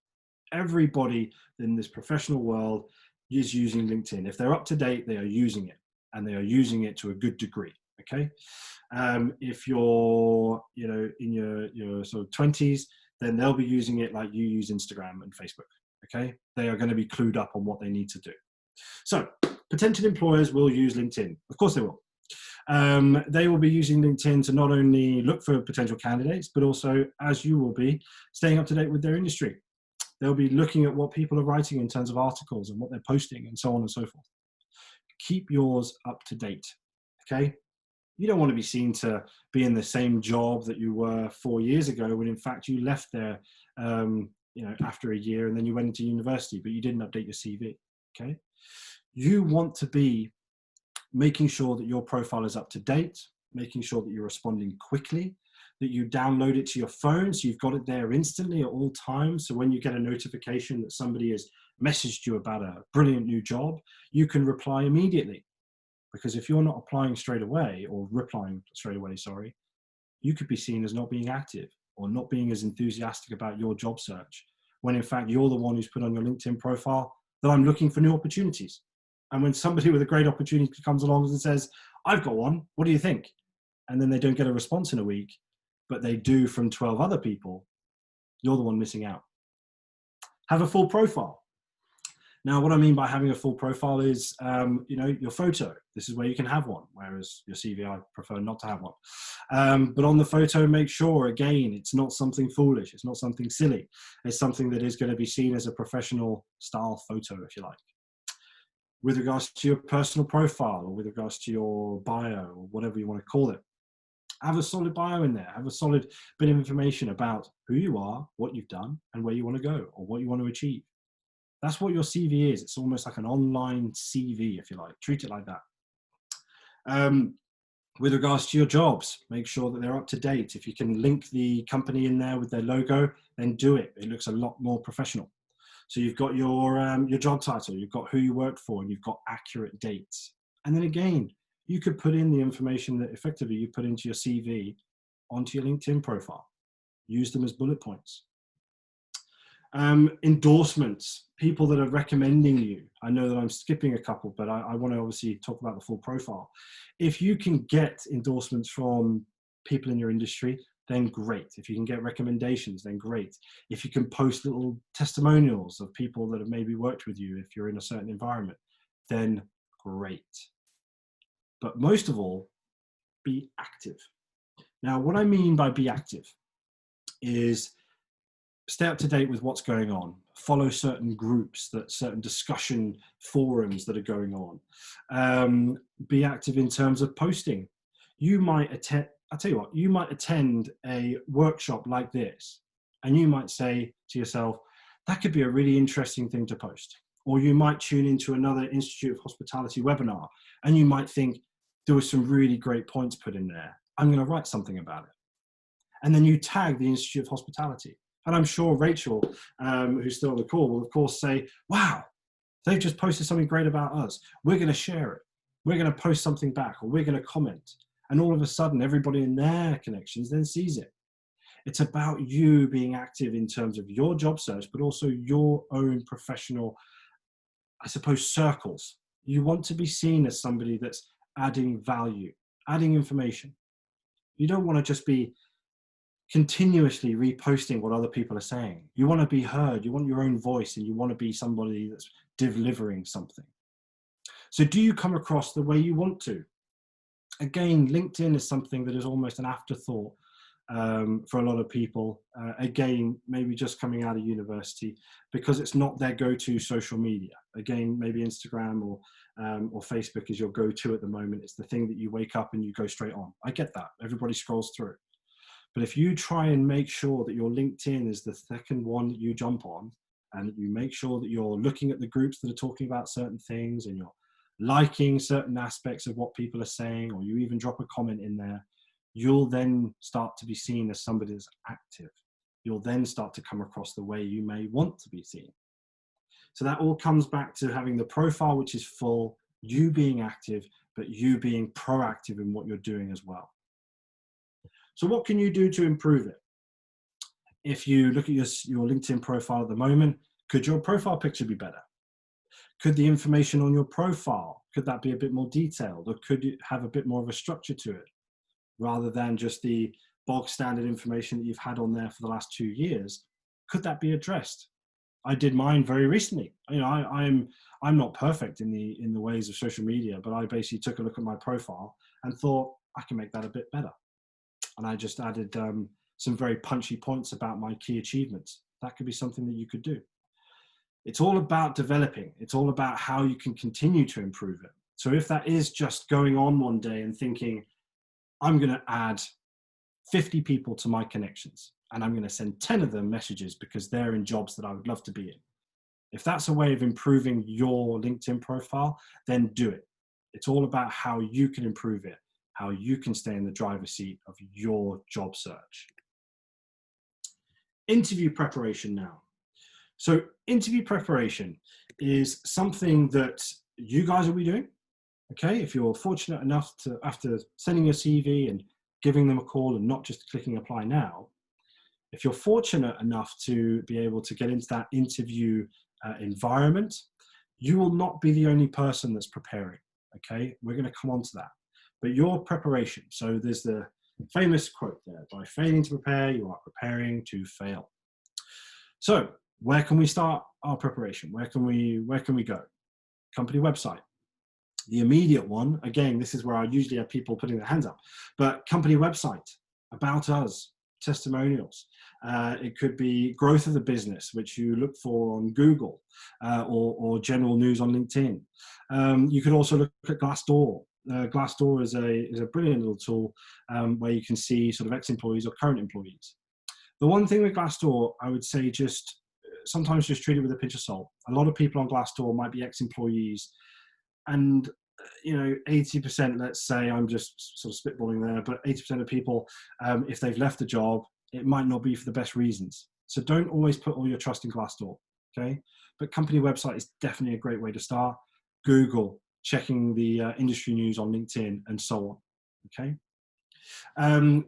Everybody in this professional world is using LinkedIn. If they're up to date, they are using it, and they are using it to a good degree. Okay, if you're, you know, in your sort of 20s, then they'll be using it like you use Instagram and Facebook. Okay, they are going to be clued up on what they need to do. So potential employers will use LinkedIn. Of course they will. They will be using LinkedIn to not only look for potential candidates, but also, as you will be, staying up to date with their industry. They'll be looking at what people are writing in terms of articles and what they're posting and so on and so forth. Keep yours up to date, okay? You don't want to be seen to be in the same job that you were 4 years ago when in fact you left there, you know, after a year and then you went into university, but you didn't update your CV, okay? You want to be making sure that your profile is up to date, making sure that you're responding quickly, that you download it to your phone so you've got it there instantly at all times. So when you get a notification that somebody has messaged you about a brilliant new job, you can reply immediately. Because if you're not applying straight away, or replying straight away, sorry, you could be seen as not being active or not being as enthusiastic about your job search, when in fact you're the one who's put on your LinkedIn profile that I'm looking for new opportunities. And when somebody with a great opportunity comes along and says, I've got one, what do you think? And then they don't get a response in a week, but they do from 12 other people, you're the one missing out. Have a full profile. Now, what I mean by having a full profile is, you know, your photo. This is where you can have one, whereas your CV, I prefer not to have one. But on the photo, make sure, again, it's not something foolish. It's not something silly. It's something that is going to be seen as a professional style photo, if you like. With regards to your personal profile, or with regards to your bio, or whatever you want to call it, have a solid bio in there. Have a solid bit of information about who you are, what you've done, and where you want to go, or what you want to achieve. That's what your CV is. It's almost like an online CV, if you like. Treat it like that. With regards to your jobs, make sure that they're up to date. If you can link the company in there with their logo, then do it. It looks a lot more professional. So you've got your job title, you've got who you worked for, and you've got accurate dates. And then again, you could put in the information that effectively you put into your CV onto your LinkedIn profile. Use them as bullet points. Endorsements, people that are recommending you. I know that I'm skipping a couple, but I want to obviously talk about the full profile. If you can get endorsements from people in your industry, then great. If you can get recommendations, then great. If you can post little testimonials of people that have maybe worked with you if you're in a certain environment, then great. But most of all, be active. Now, what I mean by be active is stay up to date with what's going on. Follow certain groups, certain discussion forums that are going on. Be active in terms of posting. You might I'll tell you what, you might attend a workshop like this and you might say to yourself, that could be a really interesting thing to post. Or you might tune into another Institute of Hospitality webinar and you might think, there were some really great points put in there. I'm going to write something about it. And then you tag the Institute of Hospitality. And I'm sure Rachel, who's still on the call, will of course say, wow, they've just posted something great about us. We're going to share it. We're going to post something back, or we're going to comment. And all of a sudden, everybody in their connections then sees it. It's about you being active in terms of your job search, but also your own professional, I suppose, circles. You want to be seen as somebody that's adding value, adding information. You don't want to just be continuously reposting what other people are saying. You want to be heard, you want your own voice, and you want to be somebody that's delivering something. So do you come across the way you want to? Again, LinkedIn is something that is almost an afterthought for a lot of people. Again, maybe just coming out of university, because it's not their go-to social media. Again, maybe Instagram or Facebook is your go-to at the moment. It's the thing that you wake up and you go straight on. I get that. Everybody scrolls through. But if you try and make sure that your LinkedIn is the second one that you jump on, and you make sure that you're looking at the groups that are talking about certain things, and you're liking certain aspects of what people are saying, or you even drop a comment in there, you'll then start to be seen as somebody that's active. You'll then start to come across the way you may want to be seen. So that all comes back to having the profile which is full, you being active, but you being proactive in what you're doing as well. So what can you do to improve it? If you look at your LinkedIn profile at the moment, could your profile picture be better? Could the information on your profile, could that be a bit more detailed, or could it have a bit more of a structure to it, rather than just the bog standard information that you've had on there for the last 2 years? Could that be addressed? I did mine very recently. You know, I'm not perfect in the ways of social media, but I basically took a look at my profile and thought I can make that a bit better. And I just added some very punchy points about my key achievements. That could be something that you could do. It's all about developing. It's all about how you can continue to improve it. So if that is just going on one day and thinking, I'm going to add 50 people to my connections, and I'm going to send 10 of them messages because they're in jobs that I would love to be in. If that's a way of improving your LinkedIn profile, then do it. It's all about how you can improve it, how you can stay in the driver's seat of your job search. Interview preparation now. So interview preparation is something that you guys will be doing. Okay, if you're fortunate enough to, after sending your CV and giving them a call and not just clicking apply now, if you're fortunate enough to be able to get into that interview environment, you will not be the only person that's preparing. Okay, we're going to come on to that. But your preparation, so there's the famous quote there, by failing to prepare, you are preparing to fail. So where can we start our preparation? Where can we go? Company website. The immediate one, again, this is where I usually have people putting their hands up, but company website, about us, testimonials. It could be growth of the business, which you look for on Google, or general news on LinkedIn. You could also look at Glassdoor. Glassdoor is a brilliant little tool where you can see sort of ex-employees or current employees. The one thing with Glassdoor, I would say sometimes just treat it with a pinch of salt. A lot of people on Glassdoor might be ex-employees, and 80%, let's say, I'm just sort of spitballing there, but 80% of people, if they've left a job, it might not be for the best reasons. So don't always put all your trust in Glassdoor, okay? But company website is definitely a great way to start. Google, checking the industry news on LinkedIn, and so on, okay?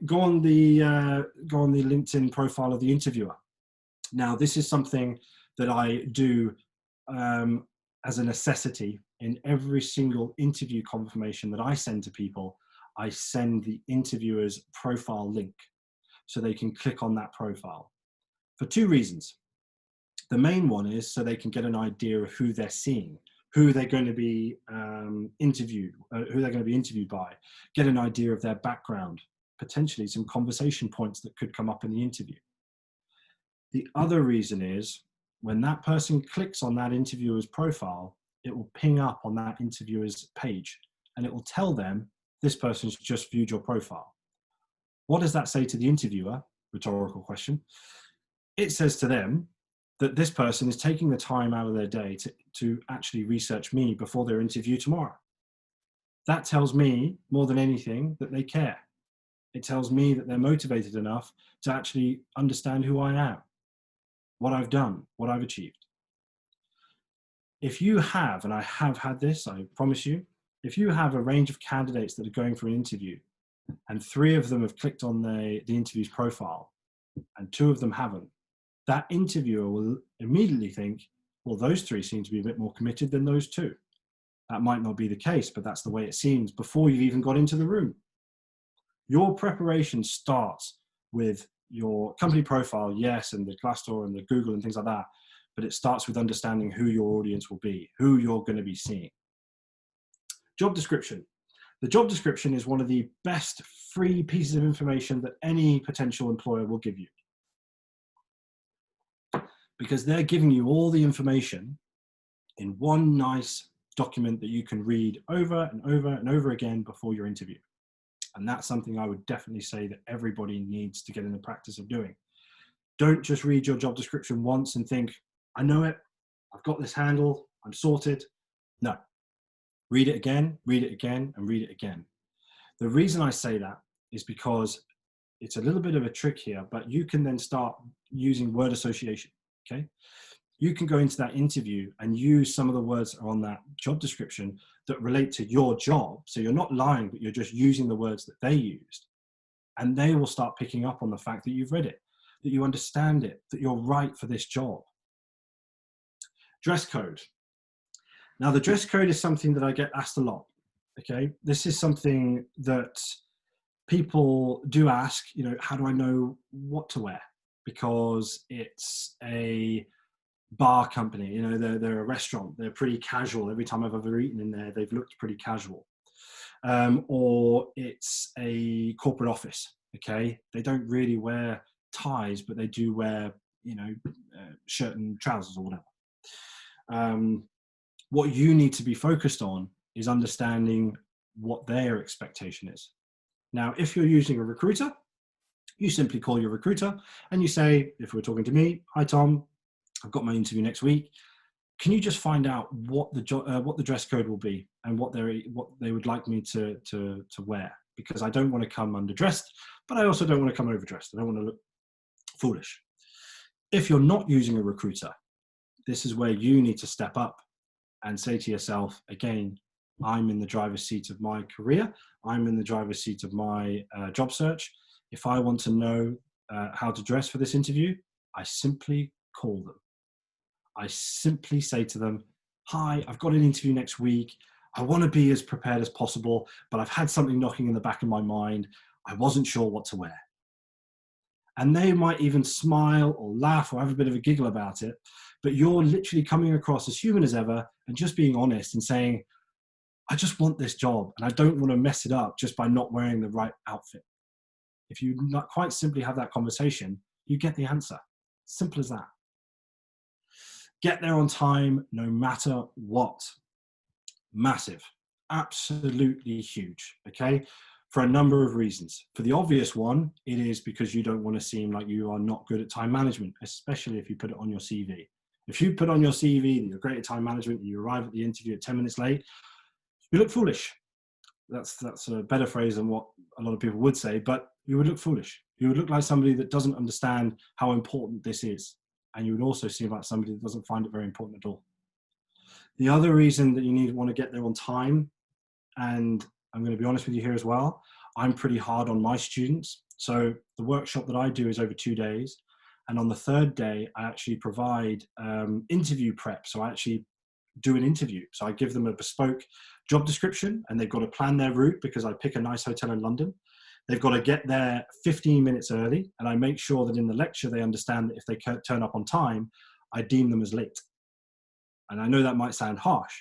Go on the LinkedIn profile of the interviewer. Now, this is something that I do as a necessity. In every single interview confirmation that I send to people, I send the interviewer's profile link so they can click on that profile for 2 reasons. The main one is so they can get an idea of who they're seeing, who they're going to be interviewed by, get an idea of their background, potentially some conversation points that could come up in the interview. The other reason is when that person clicks on that interviewer's profile, it will ping up on that interviewer's page and it will tell them this person's just viewed your profile. What does that say to the interviewer? Rhetorical question. It says to them that this person is taking the time out of their day to actually research me before their interview tomorrow. That tells me, more than anything, that they care. It tells me that they're motivated enough to actually understand who I am, what I've done, what I've achieved. If you have, and I have had this, I promise you, if you have a range of candidates that are going for an interview and 3 of them have clicked on the interview's profile and 2 of them haven't, that interviewer will immediately think, well, those 3 seem to be a bit more committed than those 2. That might not be the case, but that's the way it seems before you've even got into the room. Your preparation starts with your company profile, yes, and the Glassdoor and the Google and things like that, but it starts with understanding who your audience will be, who you're going to be seeing. Job description. The job description is one of the best free pieces of information that any potential employer will give you, because they're giving you all the information in one nice document that you can read over and over and over again before your interview. And that's something I would definitely say that everybody needs to get in the practice of doing. Don't just read your job description once and think, I know it, I've got this handle, I'm sorted. No. Read it again, and read it again. The reason I say that is because it's a little bit of a trick here, but you can then start using word association, okay? You can go into that interview and use some of the words that are on that job description that relate to your job. So you're not lying, but you're just using the words that they used. And they will start picking up on the fact that you've read it, that you understand it, that you're right for this job. Dress code. Now, the dress code is something that I get asked a lot, okay? This is something that people do ask, you know, how do I know what to wear? Because it's a bar company, you know, they're a restaurant, they're pretty casual. Every time I've ever eaten in there, they've looked pretty casual. Or it's a corporate office, okay? They don't really wear ties, but they do wear, you know, shirt and trousers or whatever. What you need to be focused on is understanding what their expectation is. Now, if you're using a recruiter, you simply call your recruiter and you say, if we're talking to me, hi Tom, I've got my interview next week. Can you just find out what the dress code will be and what they would like me to wear? Because I don't want to come underdressed, but I also don't want to come overdressed. I don't want to look foolish. If you're not using a recruiter, this is where you need to step up and say to yourself, again, I'm in the driver's seat of my career. I'm in the driver's seat of my job search. If I want to know how to dress for this interview, I simply call them. I simply say to them, hi, I've got an interview next week. I want to be as prepared as possible, but I've had something knocking in the back of my mind. I wasn't sure what to wear. And they might even smile or laugh or have a bit of a giggle about it, but you're literally coming across as human as ever and just being honest and saying, I just want this job and I don't want to mess it up just by not wearing the right outfit. If you not quite simply have that conversation, you get the answer. Simple as that. Get there on time no matter what. Massive. Absolutely huge. Okay? For a number of reasons. For the obvious one, it is because you don't want to seem like you are not good at time management, especially if you put it on your CV. If you put on your CV that you're great at time management and you arrive at the interview at 10 minutes late, you look foolish. That's a better phrase than what a lot of people would say, but you would look foolish. You would look like somebody that doesn't understand how important this is. And you would also seem like somebody that doesn't find it very important at all. The other reason that you want to get there on time, and I'm going to be honest with you here as well, I'm pretty hard on my students. So the workshop that I do is over 2 days. And on the 3rd day, I actually provide interview prep. So I actually do an interview. So I give them a bespoke job description and they've got to plan their route because I pick a nice hotel in London. They've got to get there 15 minutes early. And I make sure that in the lecture, they understand that if they can't turn up on time, I deem them as late. And I know that might sound harsh,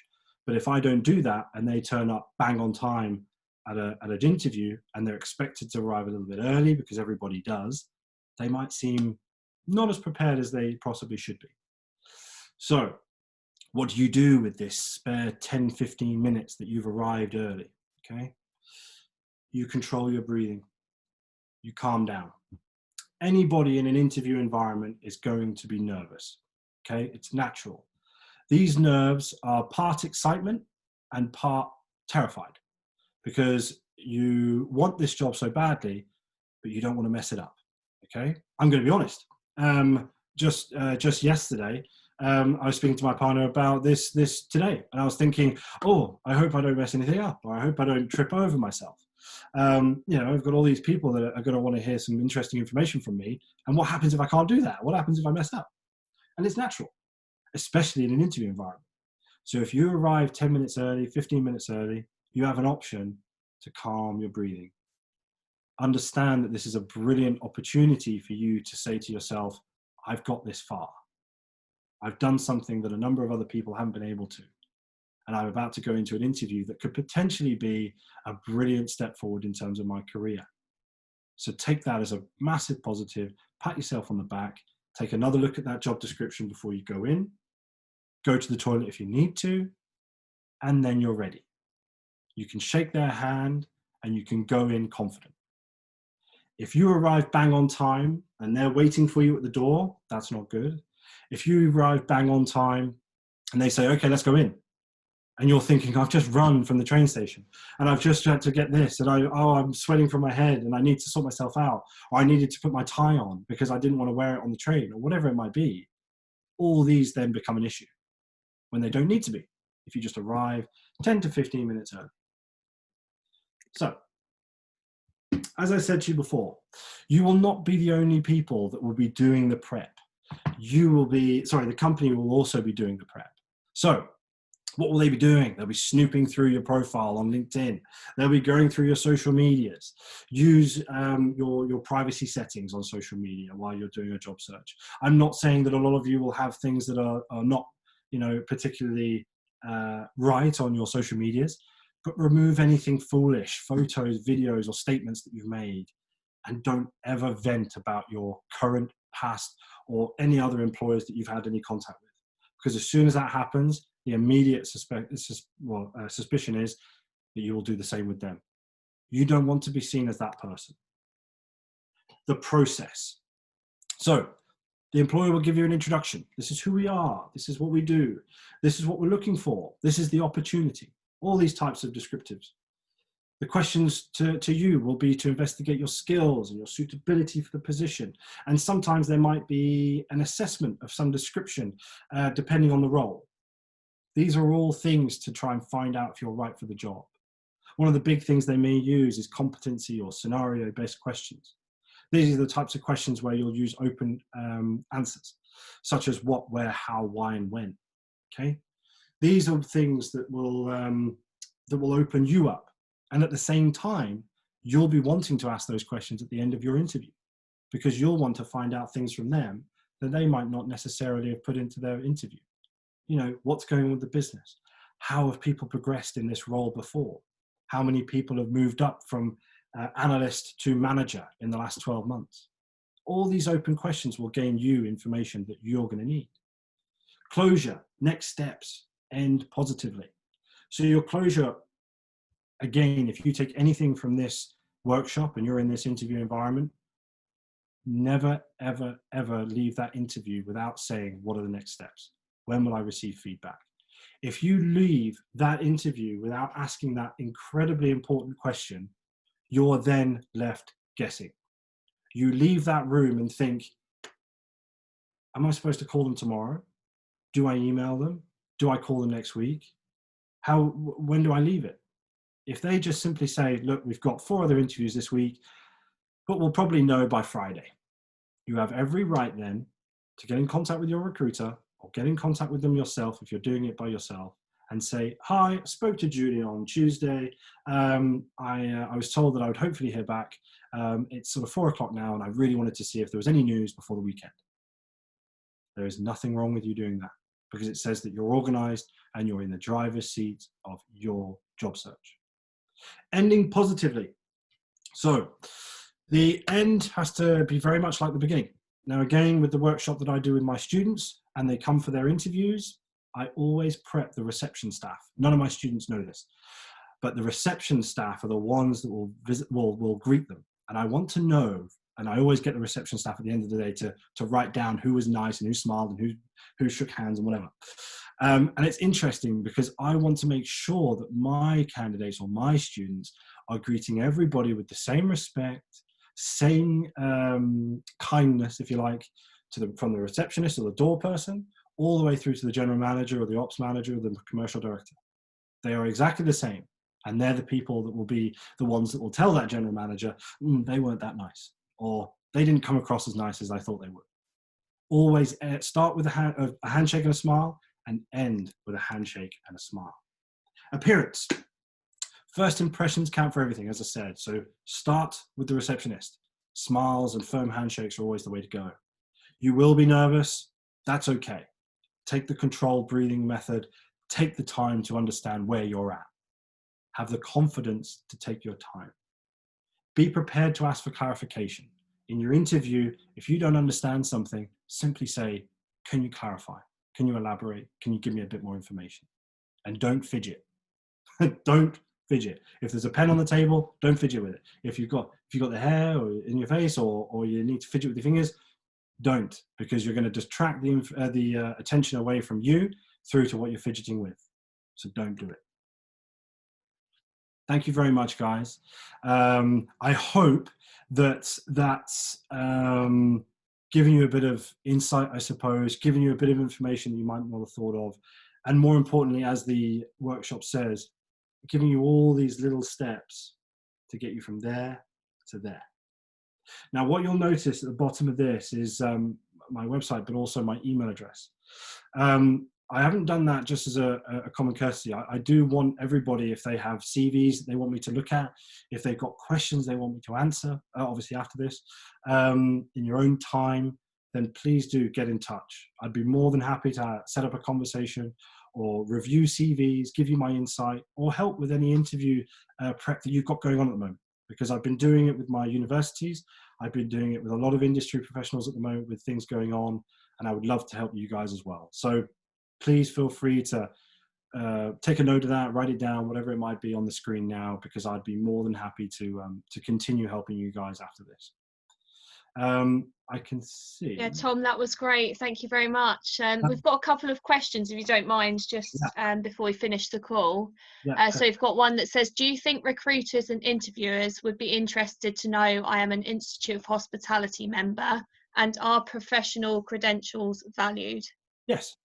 but if I don't do that and they turn up bang on time at an interview and they're expected to arrive a little bit early because everybody does, they might seem not as prepared as they possibly should be. So what do you do with this spare 10, 15 minutes that you've arrived early? Okay. You control your breathing. you calm down. Anybody in an interview environment is going to be nervous, okay? It's natural. These nerves are part excitement and part terrified, because you want this job so badly, but you don't want to mess it up, okay? I'm going to be honest. Just yesterday, I was speaking to my partner about this today, and I was thinking, oh, I hope I don't mess anything up, or I hope I don't trip over myself. You know, I've got all these people that are going to want to hear some interesting information from me, and what happens if I can't do that? What happens if I mess up? And it's natural, especially in an interview environment. So if you arrive 10 minutes early, 15 minutes early, you have an option to calm your breathing. Understand that this is a brilliant opportunity for you to say to yourself, I've got this far. I've done something that a number of other people haven't been able to. And I'm about to go into an interview that could potentially be a brilliant step forward in terms of my career. So take that as a massive positive, pat yourself on the back, take another look at that job description before you go in, go to the toilet if you need to, and then you're ready. You can shake their hand and you can go in confident. If you arrive bang on time and they're waiting for you at the door, that's not good. If you arrive bang on time and they say, okay, let's go in, and you're thinking, I've just run from the train station and I've just had to get this, and I'm sweating from my head and I need to sort myself out, or I needed to put my tie on because I didn't want to wear it on the train, or whatever it might be, all these then become an issue when they don't need to be, if you just arrive 10 to 15 minutes early. So, as I said to you before, you will not be the only people that will be doing the prep. The company will also be doing the prep. So, what will they be doing? They'll be snooping through your profile on LinkedIn. They'll be going through your social medias. Use your privacy settings on social media while you're doing a job search. I'm not saying that a lot of you will have things that are not, particularly right on your social medias, but remove anything foolish, photos, videos, or statements that you've made, and don't ever vent about your current, past, or any other employers that you've had any contact with. Because as soon as that happens, the immediate suspicion is that you will do the same with them. You don't want to be seen as that person. The process. So the employer will give you an introduction. This is who we are. This is what we do. This is what we're looking for. This is the opportunity. All these types of descriptives. The questions to you will be to investigate your skills and your suitability for the position. And sometimes there might be an assessment of some description, depending on the role. These are all things to try and find out if you're right for the job. One of the big things they may use is competency or scenario-based questions. These are the types of questions where you'll use open answers, such as what, where, how, why, and when. Okay, these are things that will open you up, and at the same time, you'll be wanting to ask those questions at the end of your interview, because you'll want to find out things from them that they might not necessarily have put into their interview. What's going on with the business? How have people progressed in this role before? How many people have moved up from analyst to manager in the last 12 months? All these open questions will gain you information that you're going to need. Closure, next steps, end positively. So your closure, again, if you take anything from this workshop and you're in this interview environment, never, ever, ever leave that interview without saying, what are the next steps? When will I receive feedback? If you leave that interview without asking that incredibly important question, you're then left guessing. You leave that room and think, am I supposed to call them tomorrow? Do I email them? Do I call them next week? When do I leave it? If they just simply say, look, we've got 4 other interviews this week, but we'll probably know by Friday. You have every right then to get in contact with your recruiter, or get in contact with them yourself if you're doing it by yourself, and say, hi, I spoke to Julie on Tuesday. I was told that I would hopefully hear back. It's sort of 4 o'clock now, and I really wanted to see if there was any news before the weekend. There is nothing wrong with you doing that, because it says that you're organized and you're in the driver's seat of your job search. Ending positively. So the end has to be very much like the beginning. Now, again, with the workshop that I do with my students and they come for their interviews, I always prep the reception staff. None of my students know this, but the reception staff are the ones that will greet them. And I want to know, and I always get the reception staff at the end of the day to write down who was nice and who smiled and who shook hands and whatever. And it's interesting because I want to make sure that my candidates or my students are greeting everybody with the same respect, same kindness, if you like, from the receptionist or the door person, all the way through to the general manager or the ops manager or the commercial director. They are exactly the same. And they're the people that will be the ones that will tell that general manager, they weren't that nice, or they didn't come across as nice as I thought they would. Always start with a handshake and a smile, and end with a handshake and a smile. Appearance. First impressions count for everything, as I said. So start with the receptionist. Smiles and firm handshakes are always the way to go. You will be nervous. That's okay. Take the controlled breathing method. Take the time to understand where you're at. Have the confidence to take your time. Be prepared to ask for clarification. In your interview, if you don't understand something, simply say, can you clarify? Can you elaborate? Can you give me a bit more information? And don't fidget. Don't fidget. If there's a pen on the table, don't fidget with it. If you've got the hair or in your face or you need to fidget with your fingers, don't, because you're going to distract the attention away from you through to what you're fidgeting with. So don't do it. Thank you very much, guys. I hope that's giving you a bit of insight, I suppose, giving you a bit of information that you might not have thought of. And more importantly, as the workshop says, giving you all these little steps to get you from there to there. Now, what you'll notice at the bottom of this is my website, but also my email address. I haven't done that just as a common courtesy. I do want everybody, if they have CVs that they want me to look at, if they've got questions they want me to answer, obviously after this, in your own time, then please do get in touch. I'd be more than happy to set up a conversation or review CVs, give you my insight, or help with any interview prep that you've got going on at the moment. Because I've been doing it with my universities. I've been doing it with a lot of industry professionals at the moment with things going on, and I would love to help you guys as well. So please feel free to take a note of that, write it down, whatever it might be on the screen now, because I'd be more than happy to continue helping you guys after this. I can see. Yeah, Tom, that was great. Thank you very much. We've got a couple of questions, if you don't mind, just before we finish the call. So we've got one that says, do you think recruiters and interviewers would be interested to know I am an Institute of Hospitality member, and are professional credentials valued? Yes.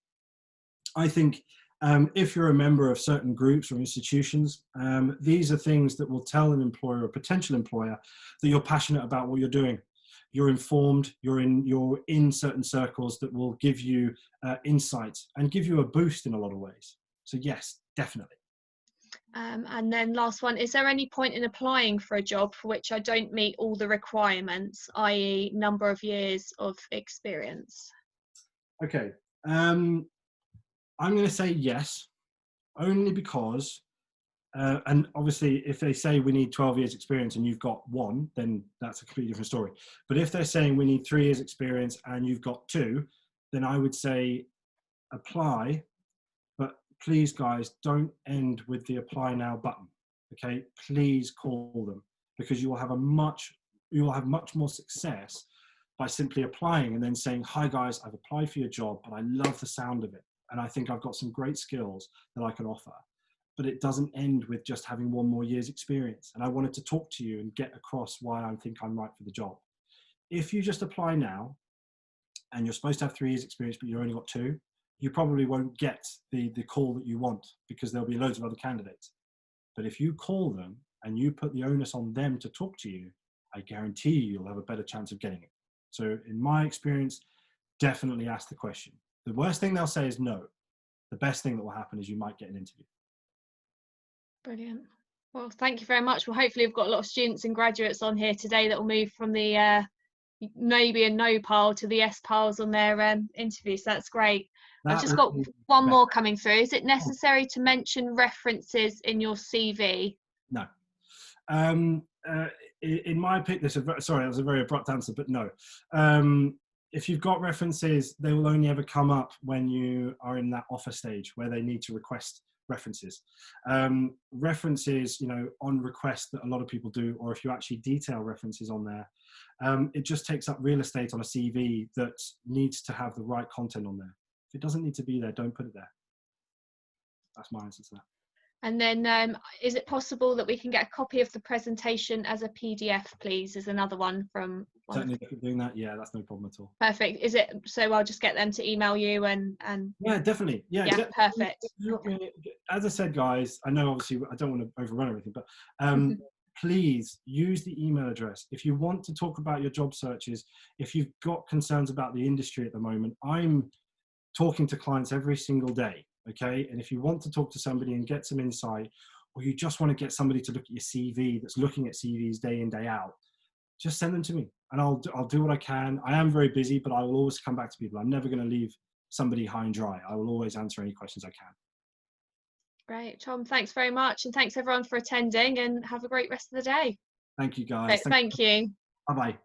I think if you're a member of certain groups or institutions, these are things that will tell an employer or potential employer that you're passionate about what you're doing. You're informed, you're in certain circles that will give you insights and give you a boost in a lot of ways. So yes, definitely. And then last one, is there any point in applying for a job for which I don't meet all the requirements, i.e. number of years of experience? Okay, I'm going to say yes, only because and obviously, if they say we need 12 years experience and you've got 1, then that's a completely different story. But if they're saying we need 3 years experience and you've got 2, then I would say apply. But please, guys, don't end with the apply now button. Okay, please call them, because you will have much more success by simply applying and then saying, hi guys, I've applied for your job, but I love the sound of it, and I think I've got some great skills that I can offer. But it doesn't end with just having 1 more year's experience. And I wanted to talk to you and get across why I think I'm right for the job. If you just apply now and you're supposed to have 3 years experience, but you've only got 2, you probably won't get the call that you want, because there'll be loads of other candidates. But if you call them and you put the onus on them to talk to you, I guarantee you'll have a better chance of getting it. So in my experience, definitely ask the question. The worst thing they'll say is no. The best thing that will happen is you might get an interview. Brilliant. Well, thank you very much. Well, hopefully we've got a lot of students and graduates on here today that will move from the maybe a no pile to the yes piles on their interviews. So that's great. I've just got one more coming through. Is it necessary to mention references in your CV? No. In my opinion, sorry, that was a very abrupt answer, but no. If you've got references, they will only ever come up when you are in that offer stage where they need to request references. References, you know, on request that a lot of people do, or if you actually detail references on there, it just takes up real estate on a CV that needs to have the right content on there. If it doesn't need to be there, don't put it there. That's my answer to that. And then is it possible that we can get a copy of the presentation as a PDF, please? Is another one from one. Certainly look at doing that. Yeah, that's no problem at all. Perfect. Is it, so I'll just get them to email you and yeah, definitely. Yeah, perfect. As I said, guys, I know obviously I don't want to overrun everything, but please use the email address. If you want to talk about your job searches, if you've got concerns about the industry at the moment, I'm talking to clients every single day. Okay, and if you want to talk to somebody and get some insight, or you just want to get somebody to look at your CV that's looking at CVs day in, day out, just send them to me and I'll do what I can. I am very busy, but I will always come back to people. I'm never going to leave somebody high and dry. I will always answer any questions I can. Great, Tom, thanks very much, and thanks everyone for attending, and have a great rest of the day. Thank you, guys. Thank you. Bye-bye.